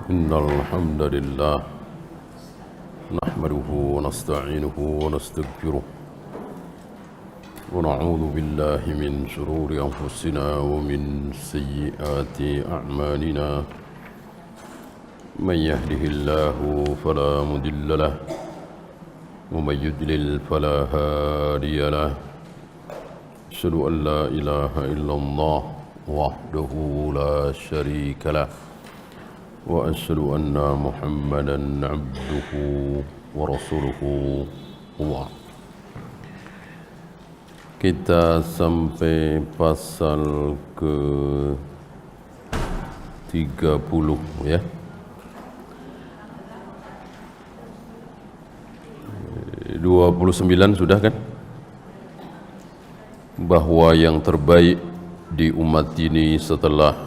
إن الحمد لله نحمده ونستعينه ونستغفره ونعوذ بالله من شرور أنفسنا ومن سيئات أعمالنا من يهده الله فلا مضل له ومن يضلل فلا هادي له أشهد أن لا إله إلا الله وحده لا شريك له وأشهد أن محمدًا عبده ورسوله. Kita sampai pasal ke 30 ya. (29) sudah kan? Bahwa yang terbaik di umat ini setelah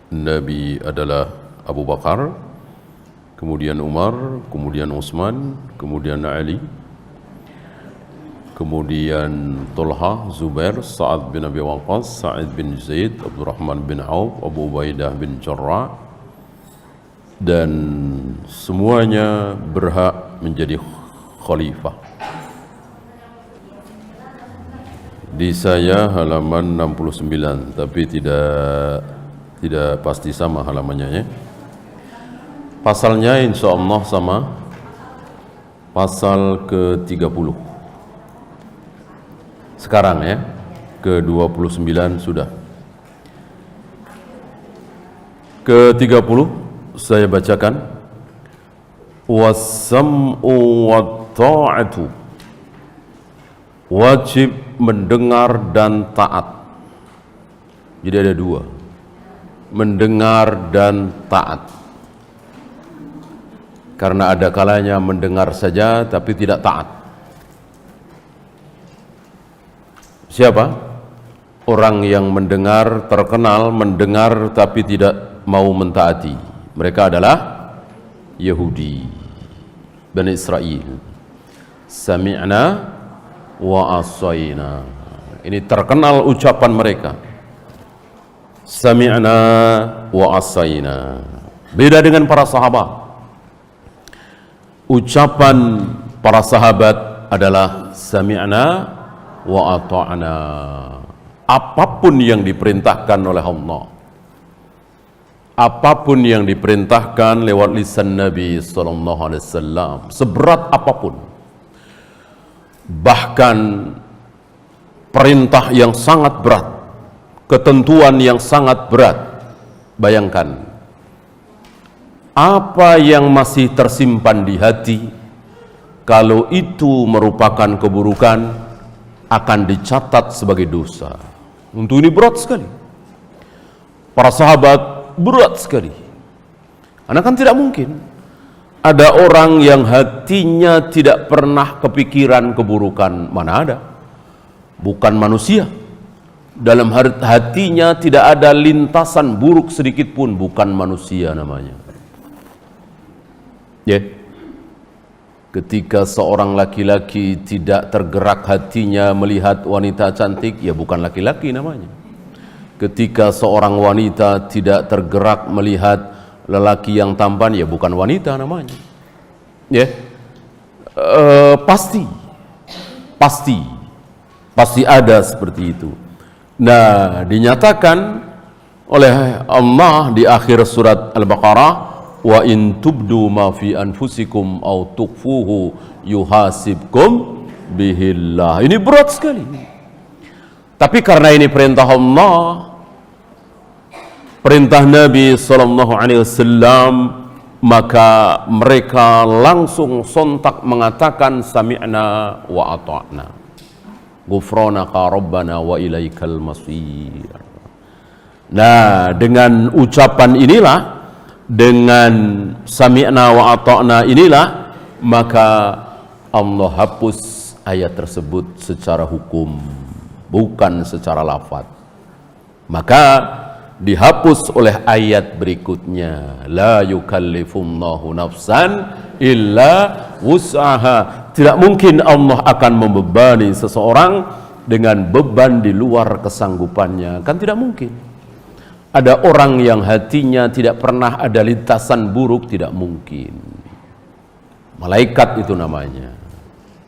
Nabi adalah Abu Bakar, kemudian Umar, kemudian Utsman, kemudian Ali, kemudian Talha, Zubair, Sa'ad bin Abi Waqqas, Sa'id bin Zaid, Abdurrahman bin Auf, Abu Ubaidah bin Jarrah, dan semuanya berhak menjadi khalifah. Di saya halaman 69, tapi tidak pasti sama halamannya ya. Pasalnya insyaallah sama. Pasal ke-30 sekarang ya. Ke-29 sudah. Ke-30 saya bacakan. Was-sam'u wat-ta'atu, wajib mendengar dan taat. Jadi ada dua, mendengar dan taat. Karena ada kalanya mendengar saja tapi tidak taat. Siapa? Orang yang mendengar, terkenal mendengar tapi tidak mau mentaati. Mereka adalah Yahudi, Bani Israel. Sami'na wa asayna. Ini terkenal ucapan mereka. Sami'na wa asayna. Beda dengan para sahabat. Ucapan para sahabat adalah sami'na wa ata'na. Apapun yang diperintahkan oleh Allah, apapun yang diperintahkan lewat lisan Nabi sallallahu alaihi wasallam, seberat apapun, bahkan perintah yang sangat berat, ketentuan yang sangat berat, bayangkan apa yang masih tersimpan di hati, kalau itu merupakan keburukan akan dicatat sebagai dosa. Untuk ini berat sekali. Para sahabat berat sekali. Karena kan tidak mungkin ada orang yang hatinya tidak pernah kepikiran keburukan. Mana ada? Bukan manusia. Dalam hatinya tidak ada lintasan buruk sedikit pun. Bukan manusia namanya. Ya. Ketika seorang laki-laki tidak tergerak hatinya melihat wanita cantik, ya bukan laki-laki namanya. Ketika seorang wanita tidak tergerak melihat lelaki yang tampan, ya bukan wanita namanya. Ya. Pasti ada seperti itu. Nah, dinyatakan oleh Allah di akhir surat Al-Baqarah, wa in tubdu ma fi anfusikum aw tukhfuhu yuhasibkum bihillah. Ini berat sekali. Tapi karena ini perintah Allah, perintah Nabi sallallahu alaihi wasallam, maka mereka langsung sontak mengatakan sami'na wa ata'na. Ghufranaka rabbana wa ilaikal masir. Nah, dengan ucapan inilah, dengan sami'na wa ata'na inilah, maka Allah hapus ayat tersebut secara hukum, bukan secara lafaz. Maka dihapus oleh ayat berikutnya, la yukallifullahu nafsan illa wus'aha. Tidak mungkin Allah akan membebani seseorang dengan beban di luar kesanggupannya, kan tidak mungkin. Ada orang yang hatinya tidak pernah ada lintasan buruk, tidak mungkin. Malaikat itu namanya.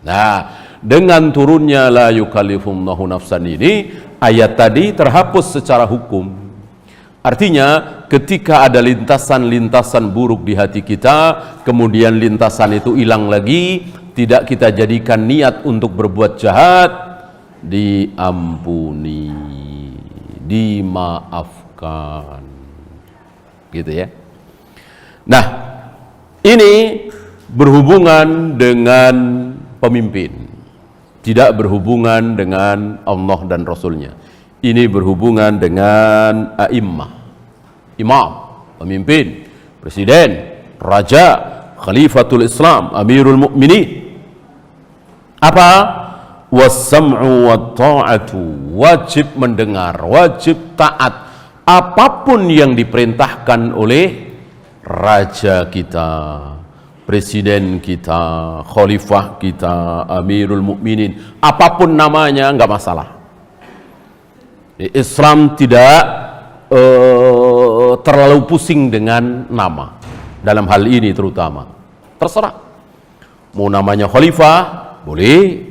Nah, dengan turunnya la yukallifullahu nafsan ini, ayat tadi terhapus secara hukum. Artinya ketika ada lintasan-lintasan buruk di hati kita, kemudian lintasan itu hilang lagi, tidak kita jadikan niat untuk berbuat jahat, diampuni, dimaafkan, gitu ya. Nah, ini berhubungan dengan pemimpin, tidak berhubungan dengan Allah dan Rasulnya. Ini berhubungan dengan a'immah, imam, pemimpin, presiden, raja, khalifatul Islam, amirul mu'minin. Apa? Was-sam'u wat-ta'atu, wajib mendengar, wajib taat apapun yang diperintahkan oleh raja kita, presiden kita, khalifah kita, amirul mu'minin, apapun namanya, enggak masalah. Islam tidak terlalu pusing dengan nama dalam hal ini terutama. Terserah. Mau namanya khalifah, boleh.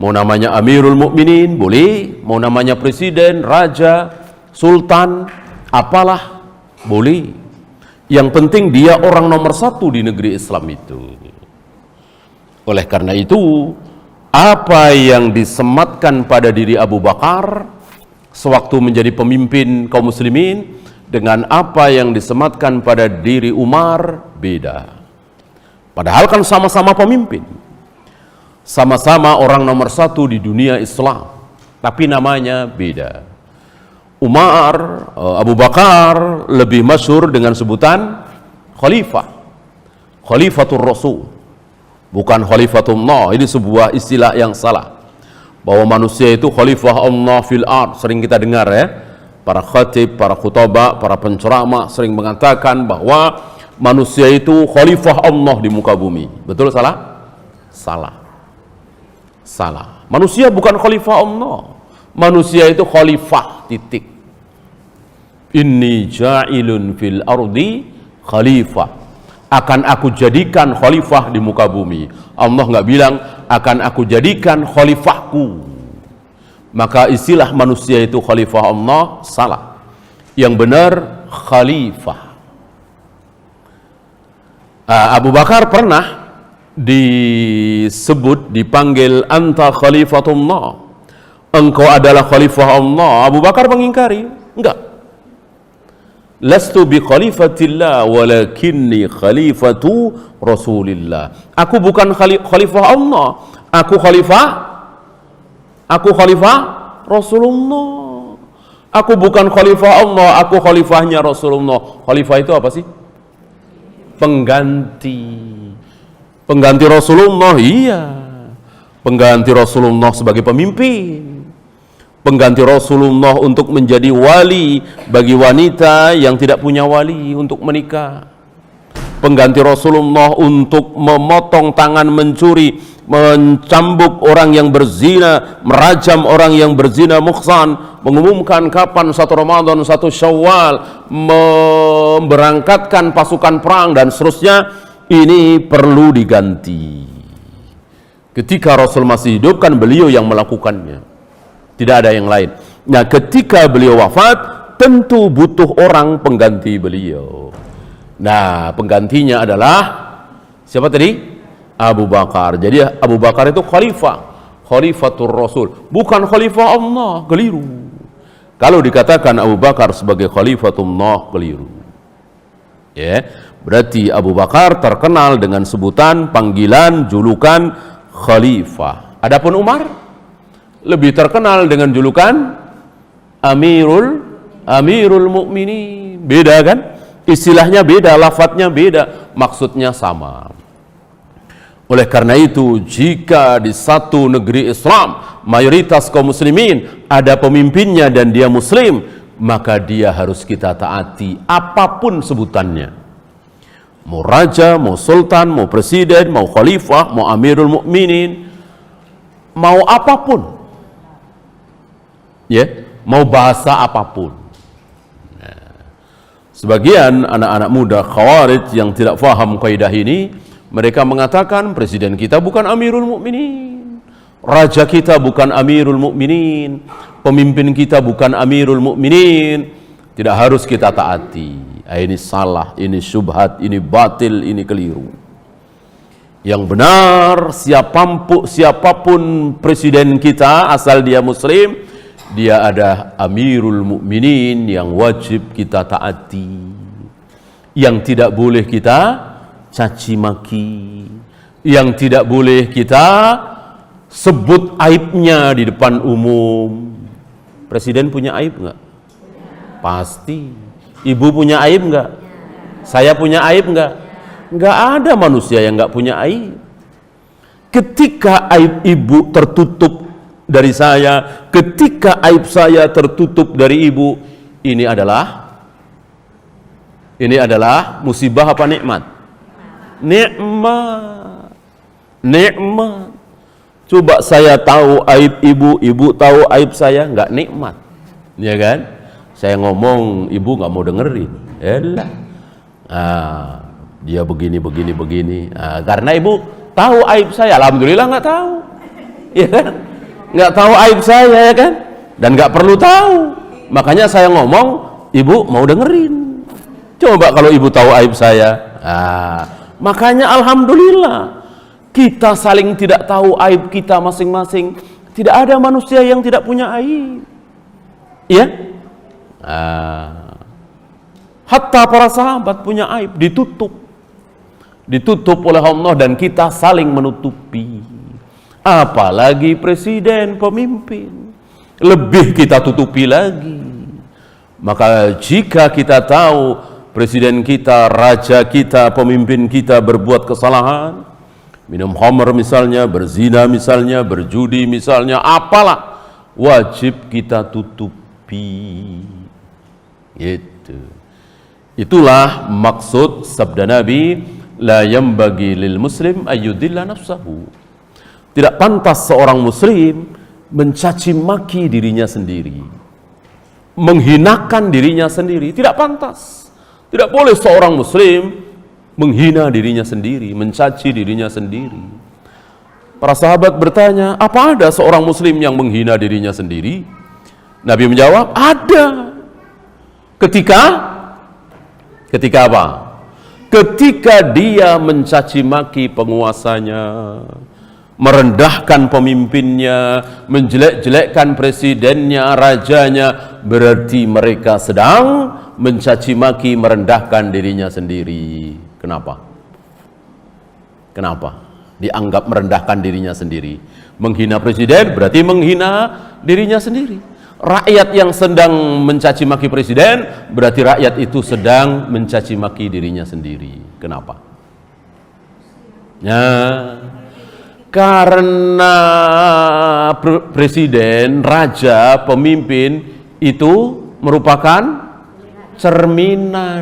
Mau namanya amirul mu'minin, boleh. Mau namanya presiden, raja, sultan, apalah, boleh. Yang penting dia orang nomor satu di negeri Islam itu. Oleh karena itu, apa yang disematkan pada diri Abu Bakar sewaktu menjadi pemimpin kaum muslimin dengan apa yang disematkan pada diri Umar beda. Padahal kan sama-sama pemimpin, sama-sama orang nomor satu di dunia Islam, tapi namanya beda. Umar, Abu Bakar lebih masyhur dengan sebutan khalifah, khalifatul Rasul, bukan khalifatullah. Ini sebuah istilah yang salah, bahwa manusia itu khalifah Allah fil ard. Sering kita dengar ya, para khatib, para khutbah, para penceramah sering mengatakan bahwa manusia itu khalifah Allah di muka bumi. Betul salah? Salah. Salah. Manusia bukan khalifah Allah. Manusia itu khalifah, titik. Inni ja'ilun fil ardi khalifah. Akan aku jadikan khalifah di muka bumi. Allah nggak bilang akan aku jadikan khalifahku. Maka istilah manusia itu khalifah Allah salah. Yang benar khalifah. Abu Bakar pernah disebut, dipanggil anta khalifatullah, engkau adalah khalifah Allah. Abu Bakar mengingkari, enggak. Lastu bi khalifatillah walakinni khalifatu Rasulillah. Aku bukan khalifah Allah, aku khalifah Rasulullah. Aku bukan khalifah Allah, aku khalifahnya Rasulullah. Khalifah itu apa sih? Pengganti Rasulullah. Iya, pengganti Rasulullah sebagai pemimpin, pengganti Rasulullah untuk menjadi wali bagi wanita yang tidak punya wali untuk menikah, pengganti Rasulullah untuk memotong tangan mencuri, mencambuk orang yang berzina, merajam orang yang berzina muhsan, mengumumkan kapan 1 Ramadan, 1 Syawal, memberangkatkan pasukan perang dan seterusnya. Ini perlu diganti. Ketika Rasul masih hidup kan beliau yang melakukannya, tidak ada yang lain. Nah, ketika beliau wafat tentu butuh orang pengganti beliau. Nah, penggantinya adalah siapa tadi? Abu Bakar. Jadi Abu Bakar itu khalifah, khalifatul Rasul, bukan khalifah Allah. Keliru. Kalau dikatakan Abu Bakar sebagai khalifatullah, keliru. Ya, berarti Abu Bakar terkenal dengan sebutan, panggilan, julukan khalifah. Adapun Umar lebih terkenal dengan julukan Amirul Mukminin. Beda kan? Istilahnya beda, lafadznya beda, maksudnya sama. Oleh karena itu, jika di satu negeri Islam mayoritas kaum muslimin ada pemimpinnya dan dia muslim, maka dia harus kita taati apapun sebutannya. Mau raja, mau sultan, mau presiden, mau khalifah, mau amirul mukminin, mau apapun. Ya, mau bahasa apapun. Nah, Sebagian anak-anak muda Khawarij yang tidak faham kaidah ini, mereka mengatakan presiden kita bukan Amirul Mukminin, raja kita bukan Amirul Mukminin, pemimpin kita bukan Amirul Mukminin, tidak harus kita taati. Ini salah, ini syubhat, ini batil, ini keliru. Yang benar, siapapun presiden kita, asal dia muslim, dia ada Amirul Mukminin yang wajib kita taati, yang tidak boleh kita caci maki, yang tidak boleh kita sebut aibnya di depan umum. Presiden punya aib enggak? Pasti. Ibu punya aib enggak? Saya punya aib enggak? Enggak ada manusia yang enggak punya aib. Ketika aib ibu tertutup dari saya, ketika aib saya tertutup dari ibu, ini adalah musibah apa nikmat? Nikmat. Nikmat. Coba saya tahu aib ibu, ibu tahu aib saya, enggak nikmat. Ya kan? Saya ngomong, ibu nggak mau dengerin. Elah. Dia begini. Karena ibu tahu aib saya, alhamdulillah nggak tahu. Ya kan? Nggak tahu aib saya, ya kan? Dan nggak perlu tahu. Makanya saya ngomong, ibu mau dengerin. Coba kalau ibu tahu aib saya. Makanya alhamdulillah, kita saling tidak tahu aib kita masing-masing. Tidak ada manusia yang tidak punya aib. Ya? Hatta para sahabat punya aib, ditutup oleh Allah, dan kita saling menutupi. Apalagi presiden, pemimpin, lebih kita tutupi lagi. Maka jika kita tahu presiden kita, raja kita, pemimpin kita berbuat kesalahan, minum khamr misalnya, berzina misalnya, berjudi misalnya, apalah, wajib kita tutupi. Gitu. Itulah maksud sabda Nabi, la yambagi lil muslim ayyudilla nafsahu. Tidak pantas seorang muslim mencaci maki dirinya sendiri, menghinakan dirinya sendiri. Tidak pantas. Tidak boleh seorang muslim menghina dirinya sendiri, mencaci dirinya sendiri. Para sahabat bertanya, apa ada seorang muslim yang menghina dirinya sendiri? Nabi menjawab, ada. Ketika apa? Ketika dia mencaci maki penguasanya, merendahkan pemimpinnya, menjelek-jelekkan presidennya, rajanya, berarti mereka sedang mencaci maki, merendahkan dirinya sendiri. Kenapa? Dianggap merendahkan dirinya sendiri. Menghina presiden berarti menghina dirinya sendiri. Rakyat yang sedang mencaci maki presiden berarti rakyat itu sedang mencaci maki dirinya sendiri. Kenapa? Ya, karena presiden, raja, pemimpin itu merupakan cerminan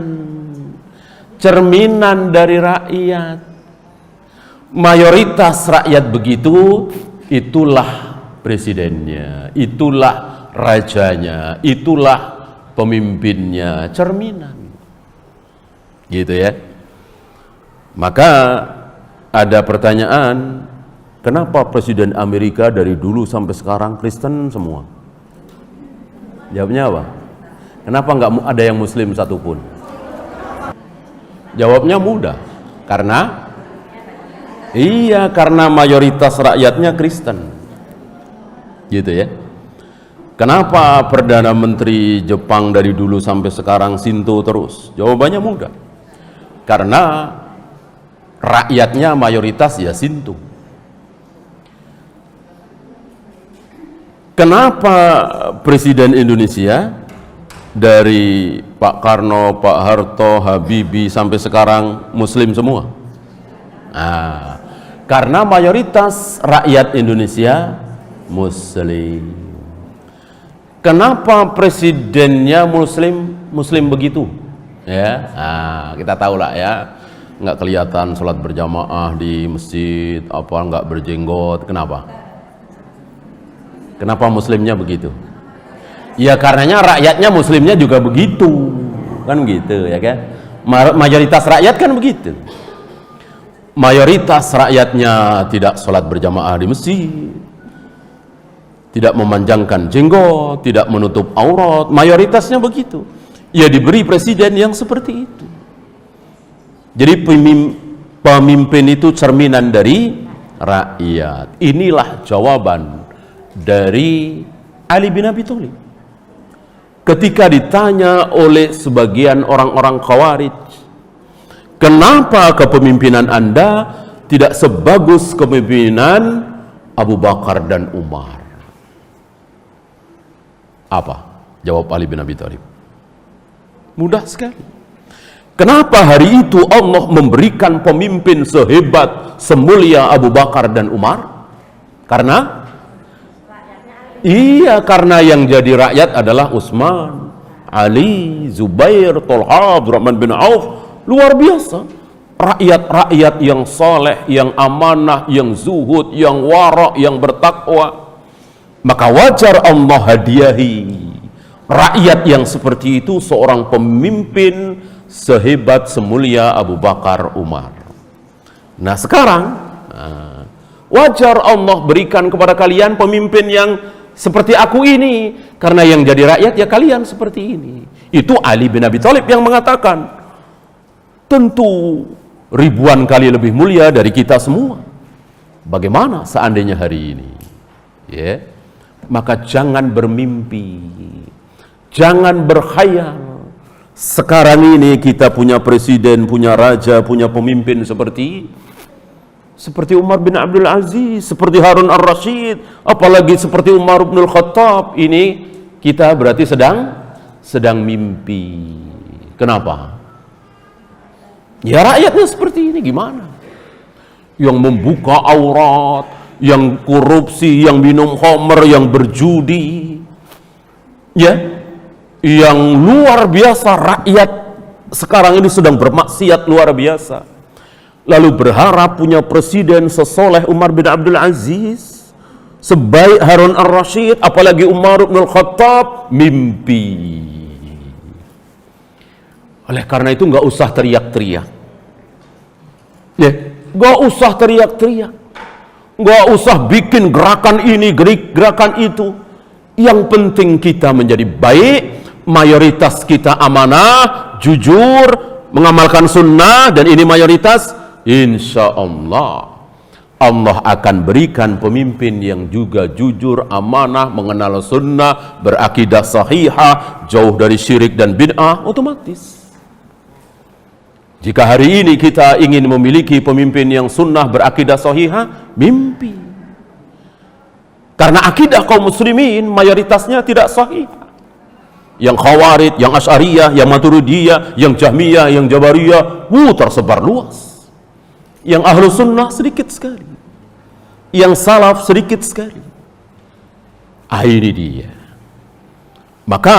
dari rakyat. Mayoritas rakyat begitu, itulah presidennya, itulah rajanya, itulah pemimpinnya, cerminan. Gitu ya. Maka ada pertanyaan, kenapa presiden Amerika dari dulu sampai sekarang Kristen semua? Jawabnya apa? Kenapa nggak ada yang Muslim satupun? Jawabnya mudah, karena mayoritas rakyatnya Kristen. Gitu ya. Kenapa Perdana Menteri Jepang dari dulu sampai sekarang Shinto terus? Jawabannya mudah. Karena rakyatnya mayoritas ya Shinto. Kenapa Presiden Indonesia dari Pak Karno, Pak Harto, Habibie sampai sekarang Muslim semua? Karena mayoritas rakyat Indonesia Muslim. Kenapa presidennya Muslim begitu? Ya, kita tahu lah ya, nggak kelihatan sholat berjamaah di masjid, nggak berjenggot. Kenapa Muslimnya begitu? Ya karenanya rakyatnya Muslimnya juga begitu, kan gitu ya kan. Mayoritas rakyat kan begitu. Mayoritas rakyatnya tidak sholat berjamaah di masjid, tidak memanjangkan jenggot, tidak menutup aurat. Mayoritasnya begitu. Ya diberi presiden yang seperti itu. Jadi pemimpin itu cerminan dari rakyat. Inilah jawaban dari Ali bin Abi Thalib ketika ditanya oleh sebagian orang-orang Khawarij, kenapa kepemimpinan Anda tidak sebagus kepemimpinan Abu Bakar dan Umar? Apa jawab Ali bin Abi Thalib? Mudah sekali. Kenapa hari itu Allah memberikan pemimpin sehebat, semulia Abu Bakar dan Umar? Karena karena yang jadi rakyat adalah Utsman, Ali, Zubair, Thalha, Abdurrahman bin Auf. Luar biasa. Rakyat-rakyat yang saleh, yang amanah, yang zuhud, yang wara', yang bertakwa. Maka wajar Allah hadiahi rakyat yang seperti itu seorang pemimpin sehebat semulia Abu Bakar Umar. Nah sekarang wajar Allah berikan kepada kalian pemimpin yang seperti aku ini, karena yang jadi rakyat ya kalian seperti ini. Itu Ali bin Abi Thalib yang mengatakan, tentu ribuan kali lebih mulia dari kita semua. Bagaimana seandainya hari ini? Ya, maka jangan bermimpi, jangan berkhayal. Sekarang ini kita punya presiden, punya raja, punya pemimpin seperti Umar bin Abdul Aziz, seperti Harun ar-Rasyid, apalagi seperti Umar bin Khattab. Ini kita berarti sedang mimpi. Kenapa? Ya rakyatnya seperti ini, gimana? Yang membuka aurat, yang korupsi, yang minum khamr, yang berjudi, ya, yang luar biasa. Rakyat sekarang ini sedang bermaksiat luar biasa, lalu berharap punya presiden sesoleh Umar bin Abdul Aziz, sebaik Harun ar-Rasyid, apalagi Umar bin Khattab. Mimpi. Oleh karena itu nggak usah teriak-teriak, ya, nggak usah teriak-teriak, nggak usah bikin gerakan ini, gerakan itu. Yang penting kita menjadi baik, mayoritas kita amanah, jujur, mengamalkan sunnah, dan ini mayoritas. Insya Allah Allah akan berikan pemimpin yang juga jujur, amanah, mengenal sunnah, berakidah sahihah, jauh dari syirik dan bid'ah. Otomatis jika hari ini kita ingin memiliki pemimpin yang sunnah, berakidah sahihah, mimpi. Karena akidah kaum muslimin mayoritasnya tidak sahih. Yang Khawarij, yang Asy'ariyah, yang Maturidiyah, yang Jahmiyah, yang Jabariyah, tersebar luas. Yang ahlu sunnah sedikit sekali, yang salaf sedikit sekali. Ini dia. Maka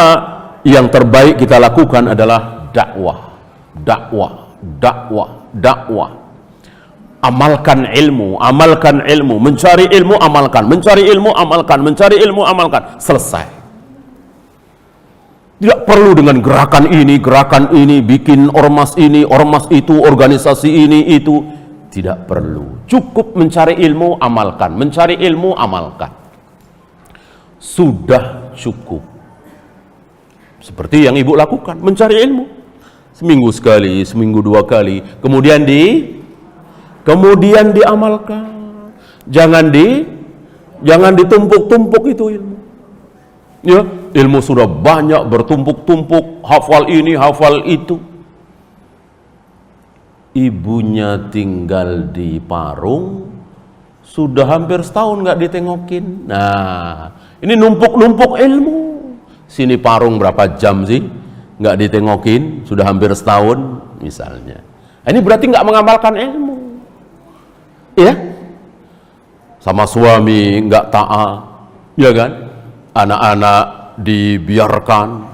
yang terbaik kita lakukan adalah dakwah. Amalkan ilmu, mencari ilmu, amalkan, mencari ilmu, amalkan, mencari ilmu, amalkan. Selesai. Tidak perlu dengan gerakan ini, bikin ormas ini, ormas itu, organisasi ini, itu. Tidak perlu. Cukup mencari ilmu, amalkan. Mencari ilmu, amalkan. Sudah cukup. Seperti yang ibu lakukan, mencari ilmu. Seminggu sekali, seminggu 2 kali. Kemudian diamalkan. Jangan ditumpuk-tumpuk itu ilmu. Ya, ilmu sudah banyak, bertumpuk-tumpuk, hafal ini, hafal itu. Ibunya tinggal di Parung, sudah hampir setahun nggak ditengokin. Nah, ini numpuk-numpuk ilmu. Sini Parung berapa jam sih nggak ditengokin, sudah hampir setahun misalnya. Ini berarti nggak mengamalkan ilmu, ya. Sama suami nggak taat, ya kan? Anak-anak dibiarkan,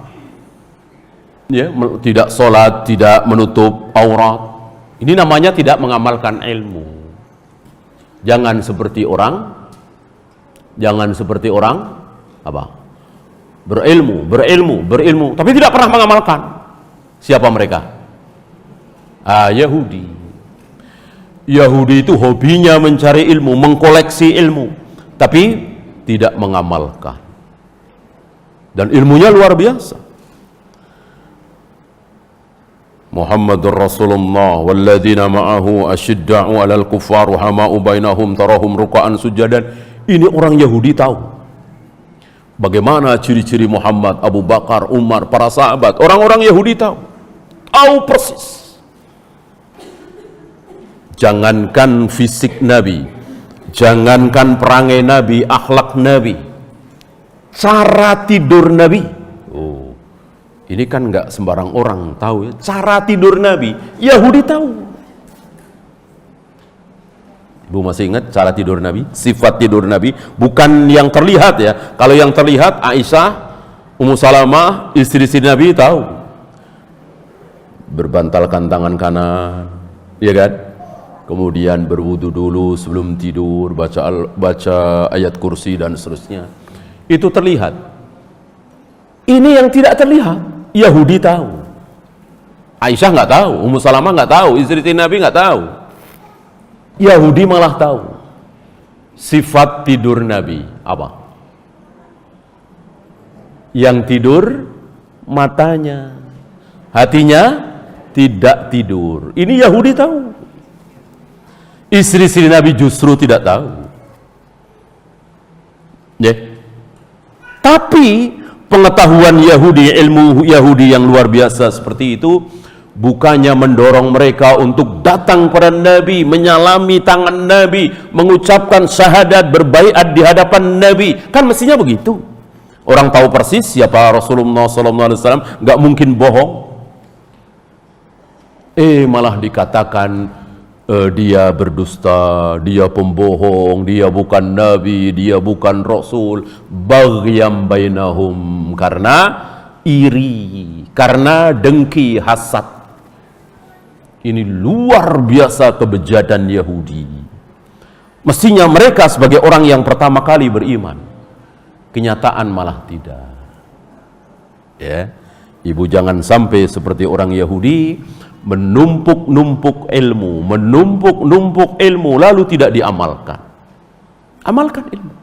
ya, tidak sholat, tidak menutup aurat. Ini namanya tidak mengamalkan ilmu. Jangan seperti orang apa? Berilmu, tapi tidak pernah mengamalkan. Siapa mereka? Yahudi. Yahudi itu hobinya mencari ilmu, mengkoleksi ilmu, tapi tidak mengamalkan. Dan ilmunya luar biasa. Muhammadur Rasulullah walladzina ma'ahu asyidda'u 'alal kuffar rahama'u bainahum tarahum ruk'an sujadan. Ini orang Yahudi tahu bagaimana ciri-ciri Muhammad, Abu Bakar, Umar, para sahabat. Orang-orang Yahudi tahu persis. Jangankan fisik Nabi, jangankan perangai Nabi, akhlak Nabi, cara tidur Nabi. Ini kan nggak sembarang orang tahu ya. Cara tidur Nabi, Yahudi tahu. Ibu masih ingat cara tidur Nabi? Sifat tidur Nabi, bukan yang terlihat ya. Kalau yang terlihat, Aisyah, Ummu Salamah, istri-istri Nabi tahu. Berbantalkan tangan kanan, ya kan? Kemudian berwudu dulu sebelum tidur, baca ayat kursi dan seterusnya. Itu terlihat. Ini yang tidak terlihat. Yahudi tahu, Aisyah nggak tahu, Ummu Salamah nggak tahu, istri Nabi nggak tahu. Yahudi malah tahu sifat tidur Nabi apa? Yang tidur matanya, hatinya tidak tidur. Ini Yahudi tahu. Istri-istri Nabi justru tidak tahu. Ya. Tapi pengetahuan Yahudi, ilmu Yahudi yang luar biasa seperti itu, bukannya mendorong mereka untuk datang kepada Nabi, menyalami tangan Nabi, mengucapkan syahadat, berbaiat di hadapan Nabi. Kan mestinya begitu. Orang tahu persis siapa Rasulullah SAW, nggak mungkin bohong. Malah dikatakan dia berdusta, dia pembohong, dia bukan Nabi, dia bukan Rasul. Baghyam bainahum, karena iri, karena dengki, hasad. Ini luar biasa kebejatan Yahudi. Mestinya mereka sebagai orang yang pertama kali beriman, kenyataan malah tidak. Ya, ibu jangan sampai seperti orang Yahudi, menumpuk-numpuk ilmu lalu tidak diamalkan. Amalkan ilmu.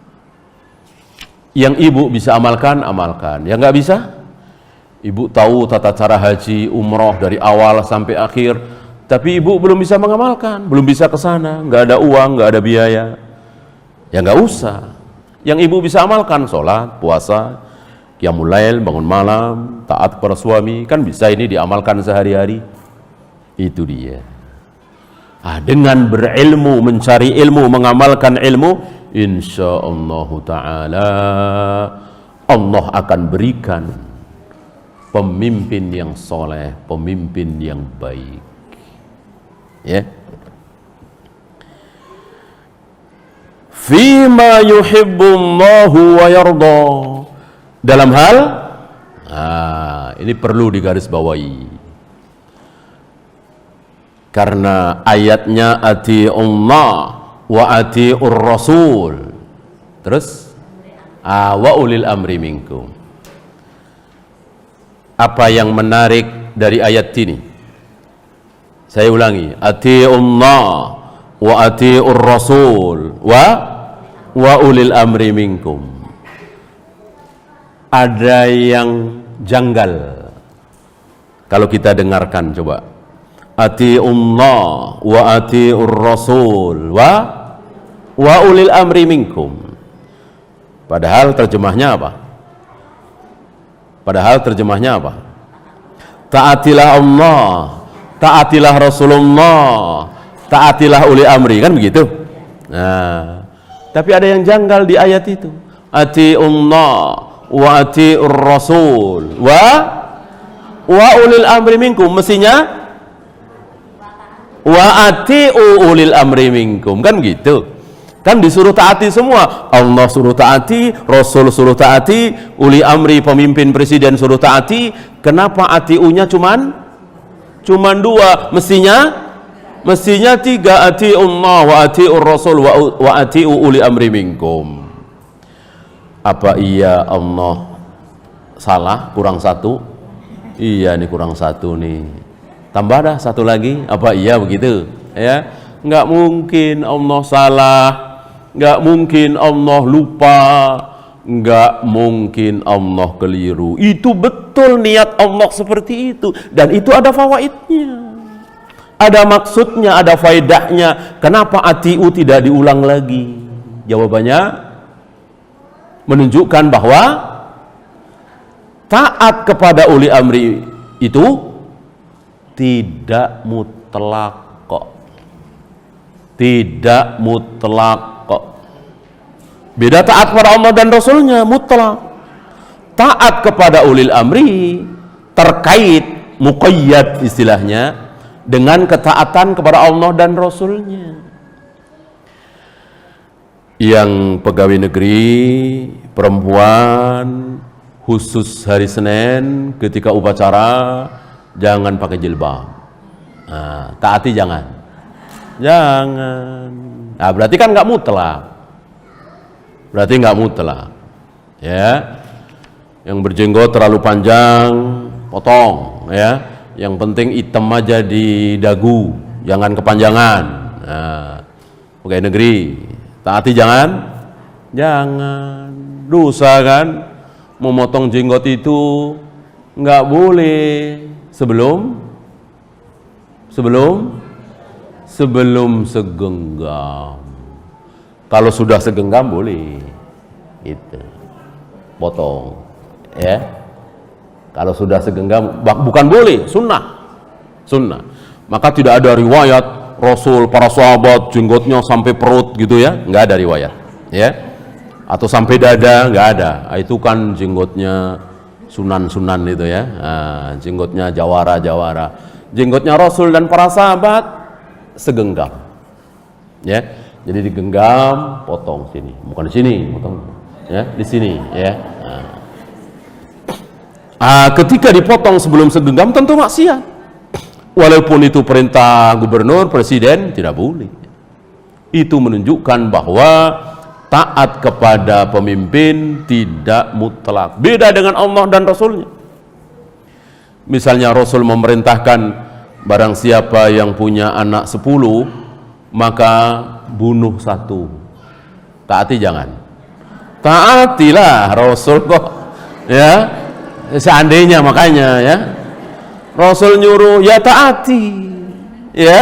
Yang ibu bisa amalkan, amalkan. Yang nggak bisa, ibu tahu tata cara haji, umroh dari awal sampai akhir, tapi ibu belum bisa mengamalkan, belum bisa ke sana, nggak ada uang, nggak ada biaya. Ya nggak usah. Yang ibu bisa amalkan, sholat, puasa, qiyamul lail, bangun malam, taat kepada suami, kan bisa ini diamalkan sehari-hari. Itu dia. Dengan berilmu, mencari ilmu, mengamalkan ilmu, insyaallah ta'ala Allah akan berikan pemimpin yang soleh, pemimpin yang baik. Ya. Fima yuhibbullahu wa yarda. Dalam hal ini perlu digarisbawahi. Karena ayatnya ati'ullah wa ati'ur rasul. Terus wa ulil amri minkum. Apa yang menarik dari ayat ini? Saya ulangi, ati'ullah wa ati'ur rasul wa ulil amri minkum. Ada yang janggal kalau kita dengarkan, coba. Ati'ullah wa ati'ur rasul wa ulil amri minkum. Padahal terjemahnya apa? Taatilah Allah, taatilah Rasulullah, taatilah ulil amri, kan begitu? Nah, tapi ada yang janggal di ayat itu. Ati'ullah wa ati'ur rasul wa ulil amri minkum. Mestinya wa ati'u ulil amri minkum, kan gitu. Kan disuruh taati semua. Allah suruh taati, Rasul suruh taati, uli amri pemimpin presiden suruh taati. Kenapa ati'unya cuman dua? Mestinya tiga. Ati'ullah wa ati'ur Rasul wa ati'u uli amri minkum. Apa iya Allah salah, kurang satu? Iya nih kurang satu nih. Tambah dah satu lagi. Apa iya begitu? Ya, nggak mungkin Allah salah, nggak mungkin Allah lupa, nggak mungkin Allah keliru. Itu betul niat Allah seperti itu, dan itu ada fawaidnya, ada maksudnya, ada faedahnya. Kenapa atiu tidak diulang lagi? Jawabannya menunjukkan bahwa taat kepada uli amri itu tidak mutlak kok. Tidak mutlak kok. Beda taat kepada Allah dan Rasulnya, mutlak. Taat kepada ulil amri terkait, muqayyad istilahnya, dengan ketaatan kepada Allah dan Rasulnya. Yang pegawai negeri, perempuan, khusus hari Senin ketika upacara, jangan pakai jilbab. Nah, taati jangan. Jangan. Nah, berarti kan nggak mutlak. Berarti nggak mutlak, ya. Yang berjenggot terlalu panjang, potong, ya. Yang penting hitam aja di dagu, jangan kepanjangan. Nah, pegawai negeri, taati jangan, jangan. Dosa kan, memotong jenggot itu nggak boleh sebelum segenggam. Kalau sudah segenggam boleh, gitu, potong, ya. Kalau sudah segenggam, bukan boleh, sunnah. Maka tidak ada riwayat Rasul, para sahabat jenggotnya sampai perut gitu ya, nggak ada riwayat, ya. Atau sampai dada, nggak ada. Itu kan jenggotnya sunan itu ya, jenggotnya jawara. Jenggotnya Rasul dan para sahabat segenggam, ya. Jadi digenggam, potong sini, bukan di sini, potong, ya, di sini, ya. Ketika dipotong sebelum segenggam tentu maksiat. Walaupun itu perintah gubernur, presiden, tidak boleh. Itu menunjukkan bahwa taat kepada pemimpin tidak mutlak. Beda dengan Allah dan Rasulnya. Misalnya Rasul memerintahkan barang siapa yang punya anak 10, maka bunuh 1. Taati jangan. Taatilah Rasul kok, ya. Seandainya makanya ya, Rasul nyuruh ya taati, ya.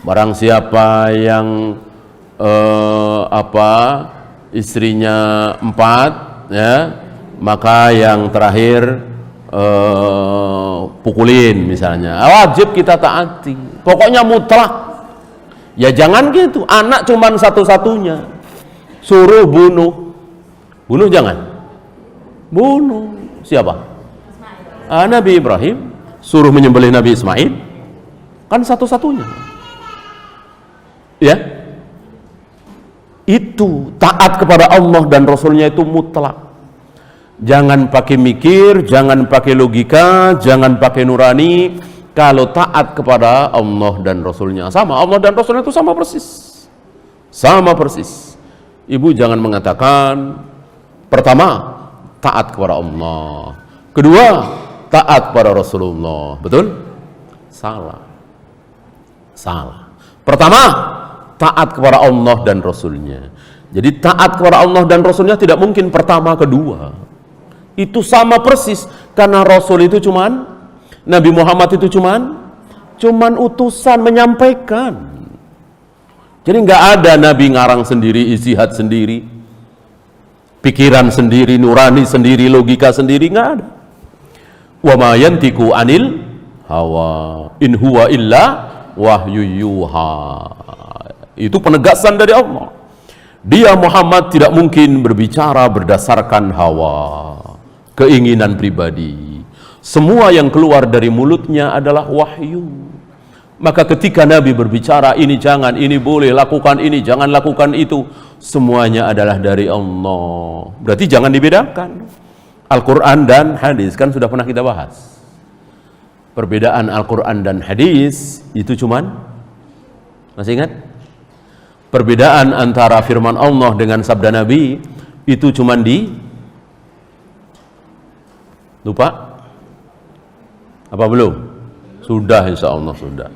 Barang siapa yang istrinya 4, ya, maka yang terakhir pukulin misalnya, wajib kita taati. Pokoknya mutlak. Ya jangan gitu, anak cuman satu-satunya, suruh bunuh jangan. Bunuh siapa? Nabi Ibrahim suruh menyembelih Nabi Ismail, kan satu-satunya, ya. Itu taat kepada Allah dan Rasulnya itu mutlak. Jangan pakai mikir, jangan pakai logika, jangan pakai nurani. Kalau taat kepada Allah dan Rasulnya sama, Allah dan Rasulnya itu sama persis. Ibu jangan mengatakan pertama taat kepada Allah, kedua taat kepada Rasulullah. Betul? Salah. Pertama taat kepada Allah dan Rasulnya. Jadi taat kepada Allah dan Rasulnya tidak mungkin pertama kedua. Itu sama persis, karena Rasul itu Nabi Muhammad itu cuman utusan menyampaikan. Jadi nggak ada Nabi ngarang sendiri, ijtihad sendiri, pikiran sendiri, nurani sendiri, logika sendiri, nggak ada. Wa ma yantiqu anil hawa in huwa illa wahyu yuha. Itu penegasan dari Allah. Dia Muhammad tidak mungkin berbicara berdasarkan hawa, keinginan pribadi. Semua yang keluar dari mulutnya adalah wahyu. Maka ketika Nabi berbicara, ini jangan, ini boleh, lakukan ini, jangan lakukan itu, semuanya adalah dari Allah. Berarti jangan dibedakan. Al-Quran dan hadis, kan sudah pernah kita bahas. Perbedaan Al-Quran dan hadis itu masih ingat? Perbedaan antara firman Allah dengan sabda Nabi itu Lupa? Apa belum? Sudah, insya Allah sudah.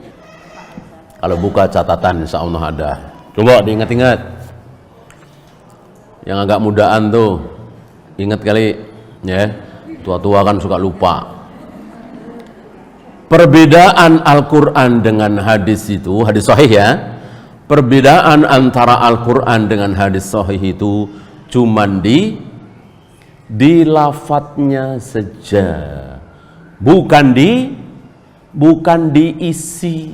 Kalau buka catatan insya Allah ada. Coba diingat-ingat. Yang agak mudaan tuh, ingat kali, ya. Tua-tua kan suka lupa. Perbedaan Al-Quran dengan hadis itu, hadis sahih ya. Perbedaan antara Al-Quran dengan hadis sahih itu cuman di lafadznya saja, bukan di isi.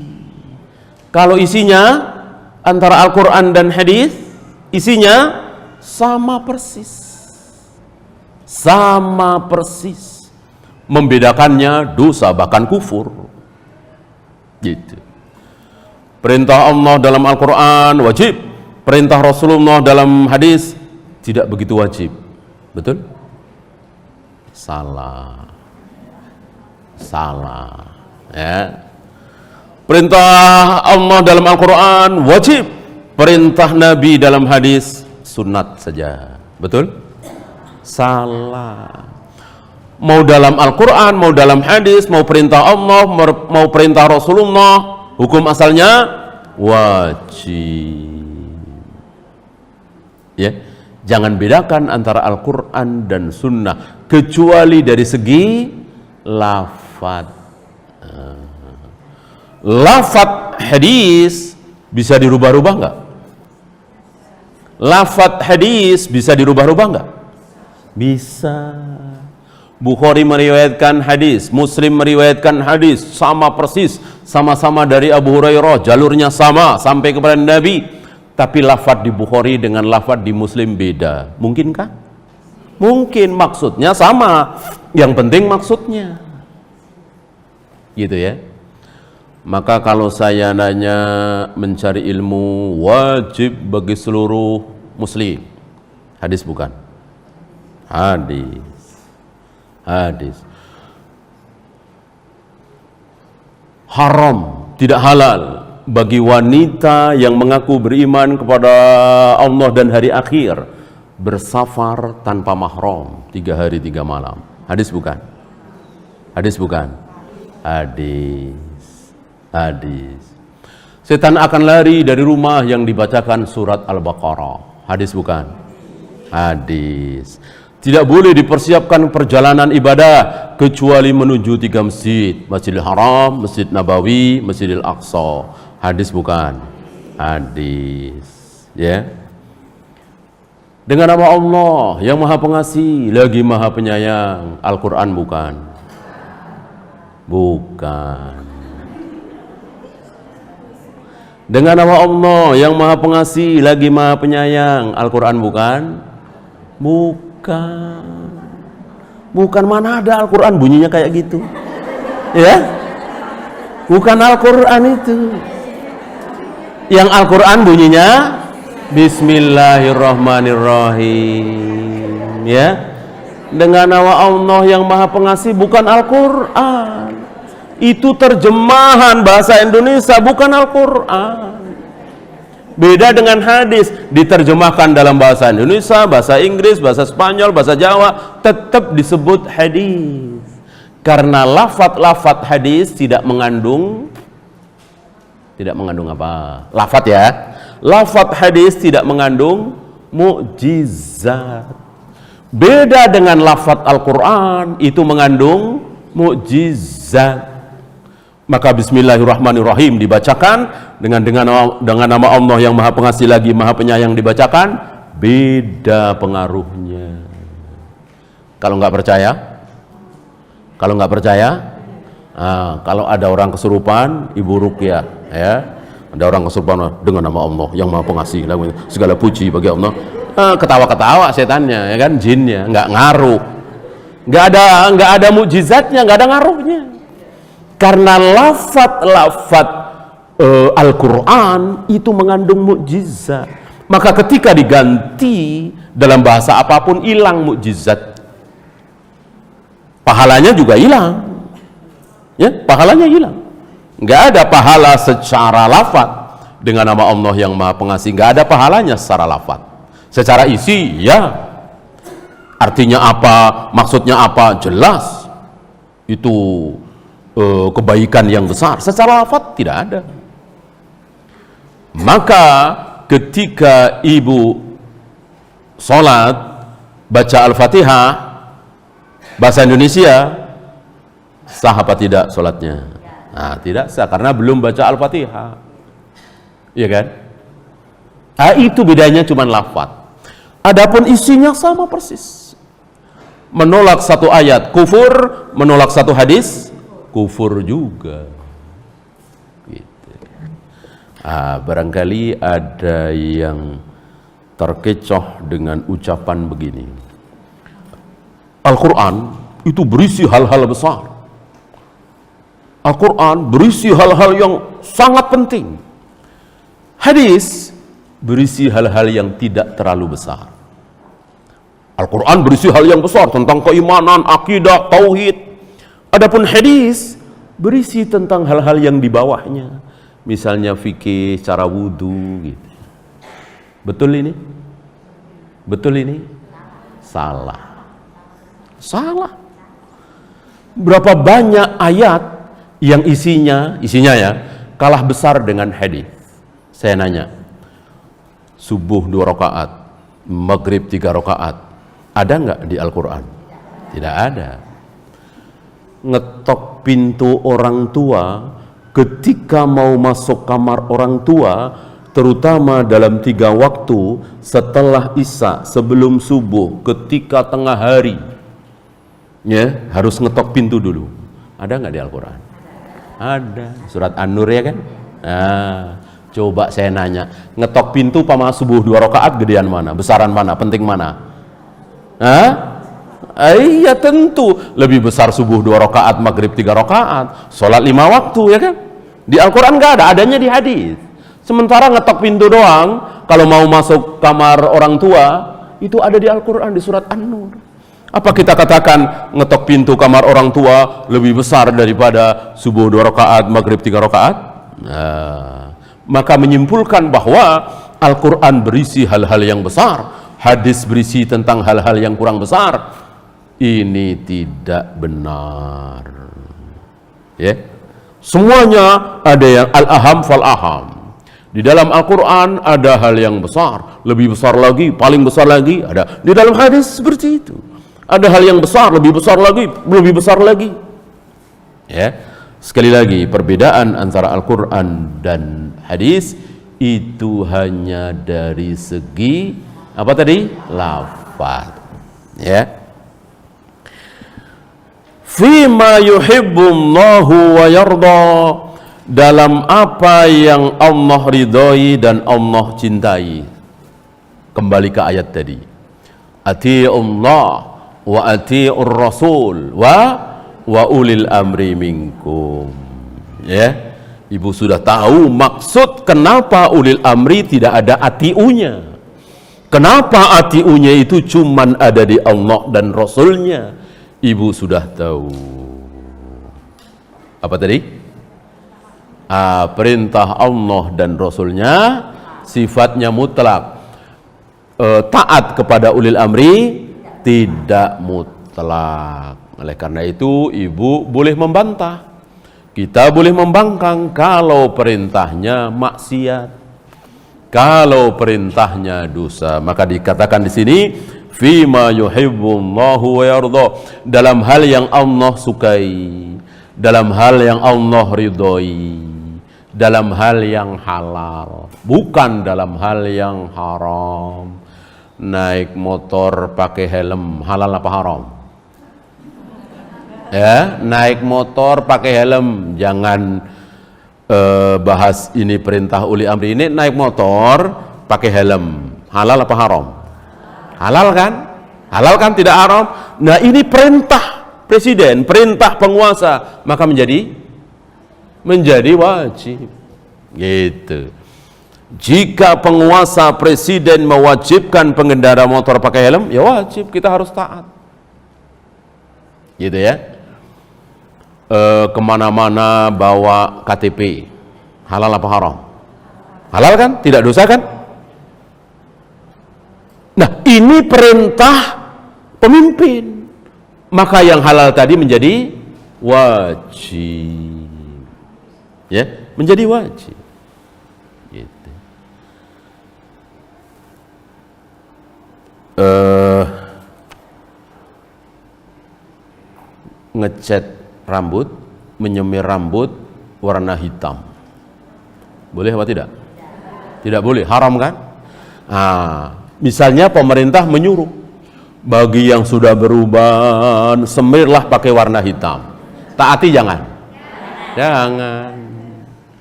Kalau isinya antara Al-Quran dan hadis, isinya sama persis. Membedakannya dosa bahkan kufur. Gitu. Perintah Allah dalam Al-Quran wajib, perintah Rasulullah dalam hadis tidak begitu wajib. Betul? Salah. Ya. Perintah Allah dalam Al-Quran wajib, perintah Nabi dalam hadis sunat saja. Betul? Salah. Mau dalam Al-Quran, mau dalam hadis, mau perintah Allah, mau perintah Rasulullah, hukum asalnya wajib. Ya, jangan bedakan antara Al-Quran dan Sunnah kecuali dari segi lafadz. Lafadz hadis bisa dirubah-rubah enggak? Lafadz hadis bisa dirubah-rubah enggak? Bisa. Bukhari meriwayatkan hadis, Muslim meriwayatkan hadis, sama persis, sama-sama dari Abu Hurairah, jalurnya sama sampai kepada Nabi, tapi lafadz di Bukhari dengan lafadz di Muslim beda. Mungkinkah? Mungkin, maksudnya sama, yang penting maksudnya. Gitu ya. Maka kalau saya nanya, mencari ilmu wajib bagi seluruh muslim. Hadis bukan? Hadis. Haram, tidak halal bagi wanita yang mengaku beriman kepada Allah dan hari akhir bersafar tanpa mahram 3 hari 3 malam. Hadis bukan? Hadis. Setan akan lari dari rumah yang dibacakan surat Al-Baqarah. Hadis bukan? Hadis. Tidak boleh dipersiapkan perjalanan ibadah kecuali menuju 3 masjid, Masjidil Haram, Masjid Nabawi, Masjidil Aqsa. Hadis bukan? Hadis. Ya. Dengan nama Allah yang Maha Pengasih lagi Maha Penyayang. Al-Quran bukan? Bukan. Dengan nama Allah yang Maha Pengasih lagi Maha Penyayang. Al-Quran bukan? Bukan, mana ada Al-Quran bunyinya kayak gitu. Ya? Bukan Al-Quran itu. Yang Al-Quran bunyinya Bismillahirrahmanirrahim. Ya? Dengan nama Allah yang Maha Pengasih, bukan Al-Quran. Itu terjemahan bahasa Indonesia, bukan Al-Quran. Beda dengan hadis, diterjemahkan dalam bahasa Indonesia, bahasa Inggris, bahasa Spanyol, bahasa Jawa, tetap disebut hadis. Karena lafadz hadis tidak mengandung apa? Lafadz ya. Lafadz hadis tidak mengandung mukjizat. Beda dengan lafadz Al-Quran, itu mengandung mukjizat. Maka Bismillahirrahmanirrahim dibacakan dengan nama Allah yang Maha Pengasih lagi Maha Penyayang dibacakan, beda pengaruhnya. Kalau nggak percaya, kalau ada orang kesurupan, Ibu Ruqyah, ya, ada orang kesurupan dengan nama Allah yang Maha Pengasih, segala puji bagi Allah, ketawa-ketawa setannya, ya kan, jinnya, nggak ngaruh, nggak ada mukjizatnya, nggak ada ngaruhnya. Karena lafadz Al-Quran itu mengandung mukjizat. Maka ketika diganti dalam bahasa apapun, hilang mukjizat. Pahalanya juga hilang. Ya, pahalanya hilang. Nggak ada pahala secara lafadz dengan nama Allah yang Maha Pengasih. Nggak ada pahalanya secara lafadz. Secara isi, ya. Artinya apa, maksudnya apa, jelas. itu kebaikan yang besar. Secara lafaz tidak ada. Maka ketika ibu sholat baca Al-Fatihah bahasa Indonesia, sah apa tidak sholatnya? Nah, tidak sah karena belum baca Al-Fatihah. Iya kan? Nah, itu bedanya cuma lafaz. Adapun isinya sama persis. Menolak satu ayat kufur, menolak satu hadis kufur juga. Gitu. Barangkali ada yang terkecoh dengan ucapan begini. Al-Quran itu berisi hal-hal besar. Al-Quran berisi hal-hal yang sangat penting. Hadis berisi hal-hal yang tidak terlalu besar. Al-Quran berisi hal yang besar tentang keimanan, akidah, tauhid. Adapun hadis berisi tentang hal-hal yang di bawahnya. Misalnya fikih, cara wudu gitu. Betul ini? Betul ini? Salah. Salah. Berapa banyak ayat yang isinya ya kalah besar dengan hadis. Saya nanya, subuh 2 rakaat, maghrib 3 rakaat, ada nggak di Al-Quran? Tidak ada. Ngetok pintu orang tua ketika mau masuk kamar orang tua, terutama dalam 3 waktu, setelah isya, sebelum subuh, ketika tengah hari, ya harus ngetok pintu dulu. Ada nggak di Al-Quran? Ada. Surat An-Nur ya kan? Nah, coba saya nanya, ngetok pintu pama subuh 2 rakaat gedean mana? Besaran mana? Penting mana? Hah? Iya tentu lebih besar subuh 2 rakaat, maghrib 3 rakaat, sholat 5 waktu ya kan? Di Al-Quran nggak ada, adanya di hadis. Sementara ngetok pintu doang, kalau mau masuk kamar orang tua, itu ada di Al-Quran, di surat An-Nur. Apa kita katakan ngetok pintu kamar orang tua lebih besar daripada subuh 2 rakaat, maghrib 3 rakaat? Nah, maka menyimpulkan bahwa Al-Quran berisi hal-hal yang besar, hadis berisi tentang hal-hal yang kurang besar. Ini tidak benar. Ya, semuanya ada yang al-aham fal-aham. Di dalam Al-Quran ada hal yang besar, lebih besar lagi, paling besar lagi, ada. Di dalam hadis seperti itu. Ada hal yang besar, lebih besar lagi, lebih besar lagi. Ya, sekali lagi perbedaan antara Al-Quran dan hadis itu hanya dari segi apa tadi? Lafaz. Ya. Fima yuhibbullahu wa yarda, dalam apa yang Allah ridhoi dan Allah cintai. Kembali ke ayat tadi. Ati'ullah wa ati'ur rasul wa ulil amri minkum. Ya, ibu sudah tahu maksud kenapa ulil amri tidak ada ati'unya. Kenapa ati'unya itu cuman ada di Allah dan Rasulnya. Ibu sudah tahu. Apa tadi? Perintah Allah dan Rasulnya sifatnya mutlak. Taat kepada ulil amri tidak mutlak. Oleh karena itu ibu boleh membantah, kita boleh membangkang kalau perintahnya maksiat, kalau perintahnya dosa. Maka dikatakan di sini fima yuhibbullahu wa yarda, dalam hal yang Allah sukai, dalam hal yang Allah ridhoi, dalam hal yang halal, bukan dalam hal yang haram. Naik motor pakai helm halal apa haram? Ya, naik motor pakai helm, jangan bahas ini perintah uli amri. Ini naik motor pakai helm halal apa haram? Halal kan? Halal kan, tidak haram. Nah, ini perintah presiden, perintah penguasa, maka menjadi wajib. Gitu. Jika penguasa presiden mewajibkan pengendara motor pakai helm, ya wajib, kita harus taat. Gitu ya. Kemana-mana bawa KTP, halal apa haram? Halal kan? Tidak dosa kan? Nah, ini perintah pemimpin. Maka yang halal tadi menjadi wajib. Ya, menjadi wajib. Gitu. Ngecat rambut, menyemir rambut warna hitam. Boleh apa tidak? Tidak boleh, haram kan? Misalnya pemerintah menyuruh bagi yang sudah beruban semirlah pakai warna hitam. Taati jangan. Jangan.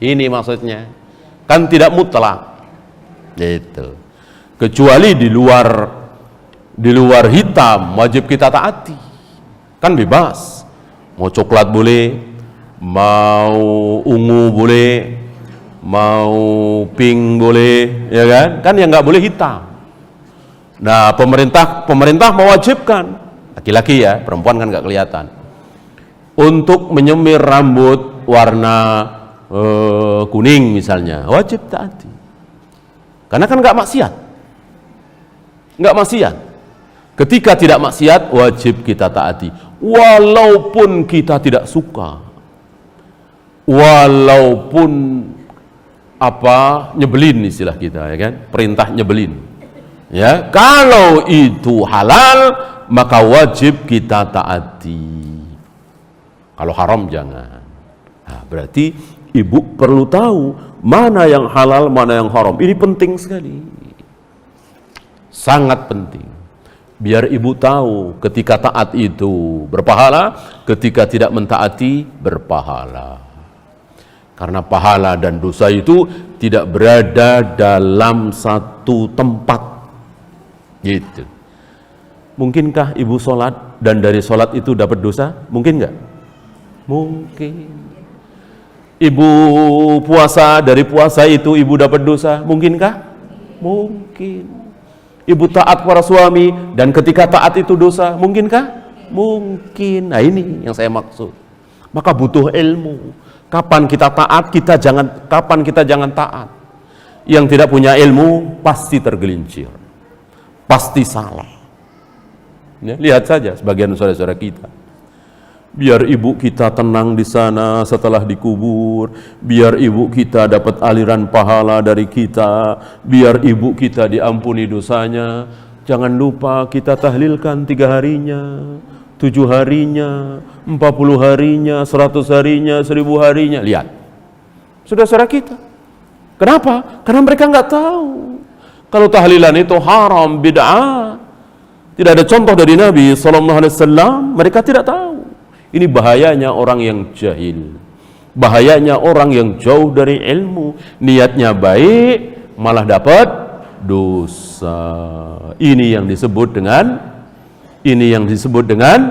Ini maksudnya. Kan tidak mutlak. Gitu. Kecuali di luar hitam wajib kita taati. Kan bebas. Mau coklat boleh, mau ungu boleh, mau pink boleh, ya kan? Kan yang nggak boleh hitam. Nah, pemerintah mewajibkan laki-laki ya, perempuan kan nggak kelihatan, untuk menyemir rambut warna kuning misalnya, wajib taati. Karena kan nggak maksiat. Ketika tidak maksiat, wajib kita taati, walaupun kita tidak suka, walaupun nyebelin istilah kita, ya kan? Perintah nyebelin. Ya, kalau itu halal, maka wajib kita taati. Kalau haram jangan. Nah, berarti ibu perlu tahu mana yang halal, mana yang haram. Ini penting sekali. Sangat penting. Biar ibu tahu ketika taat itu berpahala, ketika tidak mentaati berpahala. Karena pahala dan dosa itu tidak berada dalam satu tempat. Gitu. Mungkinkah ibu sholat dan dari sholat itu dapat dosa? Mungkin nggak? Mungkin. Ibu puasa, dari puasa itu ibu dapat dosa? Mungkinkah? Mungkin. Ibu taat para suami dan ketika taat itu dosa, mungkinkah? Mungkin. Nah, ini yang saya maksud. Maka butuh ilmu. Kapan kita taat, kapan kita jangan taat. Yang tidak punya ilmu pasti tergelincir, pasti salah. Ya, lihat saja sebagian saudara-saudara kita. Biar ibu kita tenang di sana setelah dikubur, biar ibu kita dapat aliran pahala dari kita, biar ibu kita diampuni dosanya. Jangan lupa kita tahlilkan 3 harinya, 7 harinya, 40 harinya, 100 harinya, 1000 harinya. Lihat, saudara-saudara kita. Kenapa? Karena mereka nggak tahu kalau tahlilan itu haram, bid'ah. Tidak ada contoh dari Nabi SAW. Mereka tidak tahu. Ini bahayanya orang yang jahil, bahayanya orang yang jauh dari ilmu, niatnya baik malah dapat dosa. Ini yang disebut dengan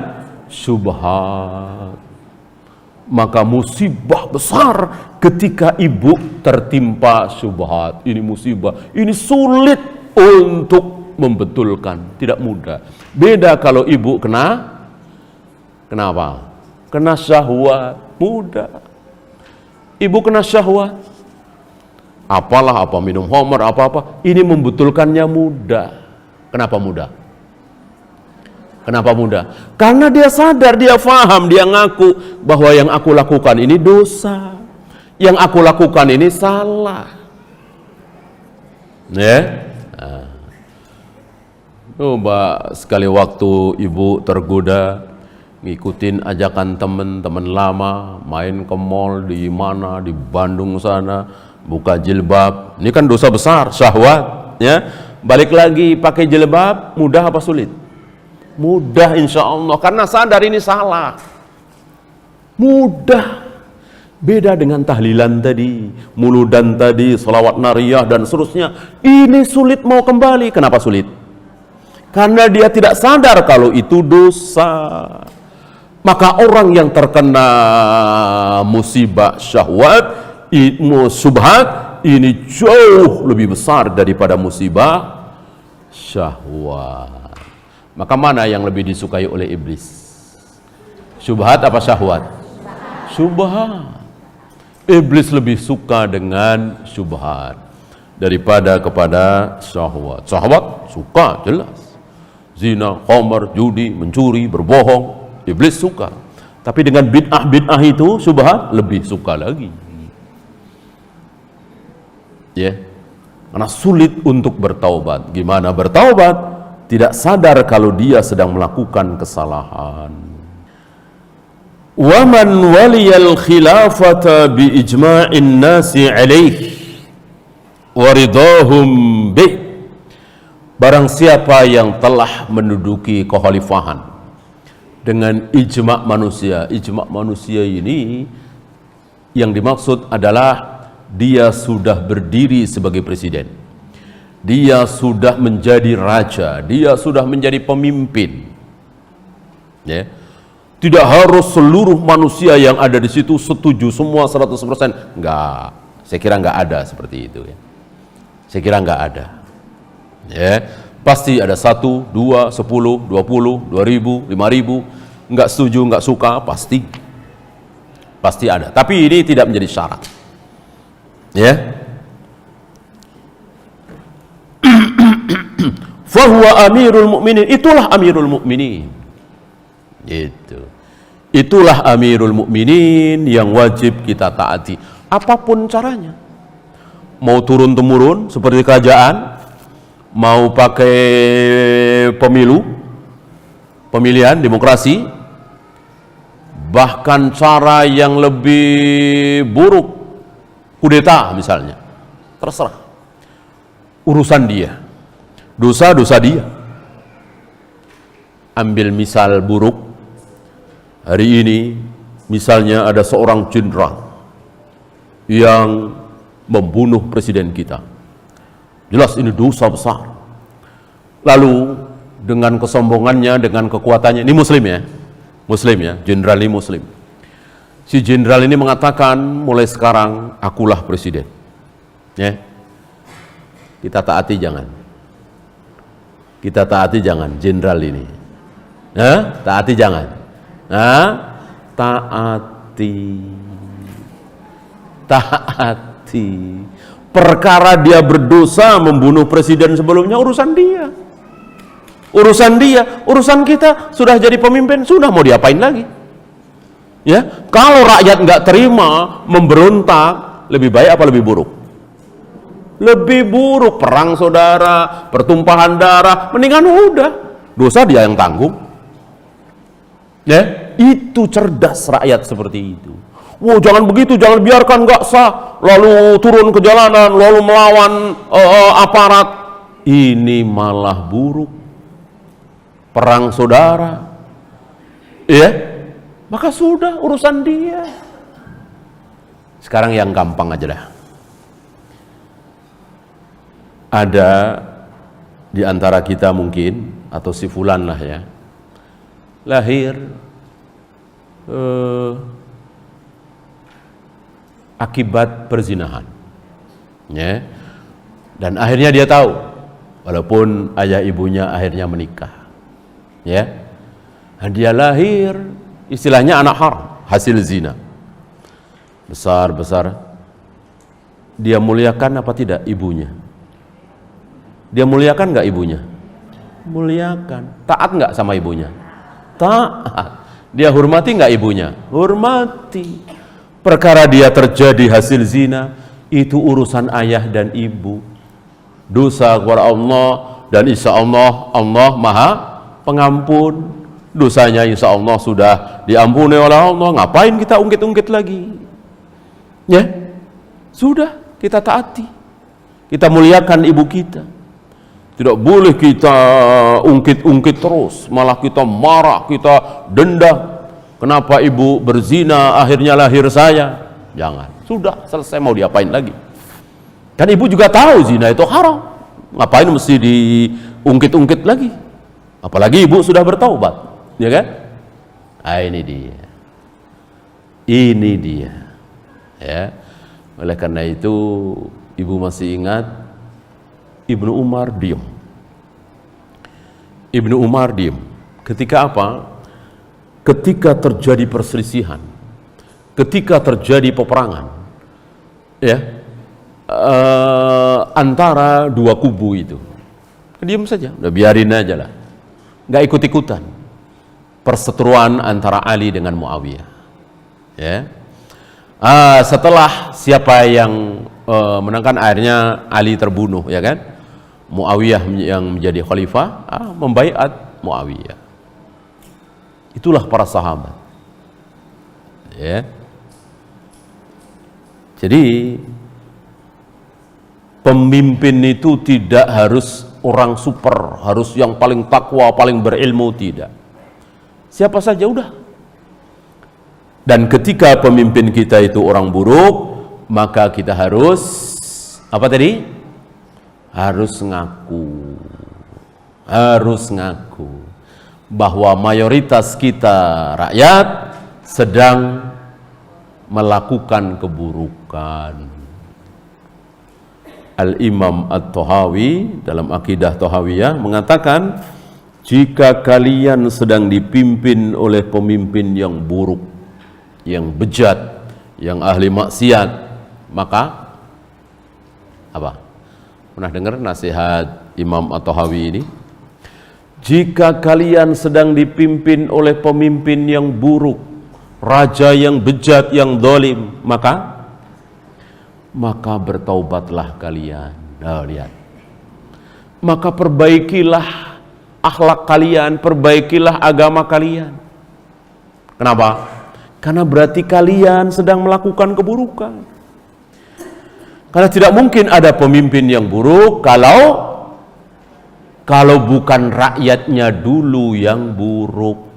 syubhat. Maka musibah besar ketika ibu tertimpa syubhat. Ini musibah, ini sulit untuk membetulkan, tidak mudah. Beda kalau ibu kenapa? Kena syahwat, mudah. Ibu kena syahwat, apa minum khamar, apa-apa, ini membetulkannya mudah. Kenapa mudah? Kenapa mudah? Karena dia sadar, dia faham, dia ngaku bahwa yang aku lakukan ini dosa, yang aku lakukan ini salah. Ya? Coba sekali waktu ibu tergoda ngikutin ajakan teman-teman lama, main ke mall di mana, di Bandung sana, buka jilbab. Ini kan dosa besar, syahwat, ya. Balik lagi pakai jilbab, mudah apa sulit? Mudah insya Allah, karena sadar ini salah. Mudah. Beda dengan tahlilan tadi, muludan tadi, sholawat nariyah dan seterusnya. Ini sulit mau kembali. Kenapa sulit? Karena dia tidak sadar kalau itu dosa. Maka orang yang terkena musibah syahwat, syubhat, ini jauh lebih besar daripada musibah syahwat. Maka mana yang lebih disukai oleh iblis? Syubhat apa syahwat? Syubhat. Iblis lebih suka dengan syubhat daripada kepada syahwat. Syahwat suka, jelas. Zina, khamar, judi, mencuri, berbohong, iblis suka. Tapi dengan bid'ah itu subhat lebih suka lagi. Ya. Karena sulit untuk bertaubat. Gimana bertaubat? Tidak sadar kalau dia sedang melakukan kesalahan. Wa man waliyal khilafata bi ijma'in nasi 'alaihi wa ridahum bih. Barang siapa yang telah menduduki kekhalifahan dengan ijma' manusia. Ijma' manusia ini yang dimaksud adalah dia sudah berdiri sebagai presiden. Dia sudah menjadi raja, dia sudah menjadi pemimpin. Ya. Tidak harus seluruh manusia yang ada di situ setuju semua 100%. Enggak. Saya kira enggak ada seperti itu ya. Saya kira enggak ada. Ya, pasti ada 1, 2, 10, 20, 2000, 5000 enggak setuju, enggak suka, pasti ada. Tapi ini tidak menjadi syarat. Ya. Fahuwa amirul mu'minin, itulah amirul mu'minin. Itulah amirul mu'minin yang wajib kita taati apapun caranya. Mau turun temurun seperti kerajaan, mau pakai pemilihan demokrasi, bahkan cara yang lebih buruk, kudeta misalnya, terserah, urusan dia, dosa dia. Ambil misal buruk, hari ini misalnya ada seorang jenderal yang membunuh presiden kita. Jelas ini dosa besar. Lalu dengan kesombongannya, dengan kekuatannya, ini muslim ya, jenderal ini muslim. Si jenderal ini mengatakan, mulai sekarang akulah presiden. Ya. Kita taati jangan. Kita taati jangan jenderal ini. Taati jangan. Taati. Perkara dia berdosa membunuh presiden sebelumnya, urusan dia. Urusan kita sudah jadi pemimpin, sudah mau diapain lagi? Ya, kalau rakyat nggak terima, memberontak, lebih baik apa lebih buruk? Lebih buruk, perang saudara, pertumpahan darah, mendingan udah, dosa dia yang tanggung. Ya, itu cerdas rakyat seperti itu. Wow, jangan begitu, jangan biarkan nggak sah, lalu turun ke jalanan, lalu melawan aparat. Ini malah buruk. Perang saudara. Ya, maka sudah urusan dia. Sekarang yang gampang aja dah. Ada di antara kita mungkin, atau si fulan lah ya, lahir akibat perzinahan, ya, dan akhirnya dia tahu, walaupun ayah ibunya akhirnya menikah, ya, dan dia lahir istilahnya anak haram, hasil zina, besar, dia muliakan apa tidak ibunya? Dia muliakan nggak ibunya? Muliakan. Taat nggak sama ibunya? Taat. Dia hormati nggak ibunya? Hormati. Perkara dia terjadi hasil zina, itu urusan ayah dan ibu. Dosa kepada Allah, dan insya Allah, Allah maha pengampun. Dosanya insya Allah sudah diampuni oleh Allah. Ngapain kita ungkit-ungkit lagi? Ya, sudah, kita taati. Kita muliakan ibu kita. Tidak boleh kita ungkit-ungkit terus, malah kita marah, kita dendam. Kenapa ibu berzina, akhirnya lahir saya? Jangan, sudah selesai, mau diapain lagi? Kan ibu juga tahu zina itu haram. Ngapain mesti diungkit-ungkit lagi? Apalagi ibu sudah bertaubat, ya kan? Ini dia. Ya. Oleh karena itu, ibu masih ingat Ibnu Umar diem. Ibnu Umar diem. Ketika apa? Ketika terjadi perselisihan, ketika terjadi peperangan, ya, antara dua kubu itu, diam saja, udah biarin aja lah, nggak ikut-ikutan, perseteruan antara Ali dengan Muawiyah. Ya. Setelah siapa yang menangkan, akhirnya Ali terbunuh, ya kan? Muawiyah yang menjadi khalifah membaiat Muawiyah. Itulah para sahabat. Ya. Jadi pemimpin itu tidak harus orang super, harus yang paling takwa, paling berilmu, tidak. Siapa saja udah. Dan ketika pemimpin kita itu orang buruk, maka kita harus apa tadi? Harus ngaku. Harus ngaku bahwa mayoritas kita rakyat sedang melakukan keburukan. Al-Imam At-Tahawi dalam Aqidah Tahawiyah mengatakan, jika kalian sedang dipimpin oleh pemimpin yang buruk, yang bejat, yang ahli maksiat, maka apa? Pernah dengar nasihat Imam At-Tahawi ini? Jika kalian sedang dipimpin oleh pemimpin yang buruk, raja yang bejat, yang zalim, maka bertaubatlah kalian. Lihat. Maka perbaikilah akhlak kalian, perbaikilah agama kalian. Kenapa? Karena berarti kalian sedang melakukan keburukan. Karena tidak mungkin ada pemimpin yang buruk kalau bukan rakyatnya dulu yang buruk.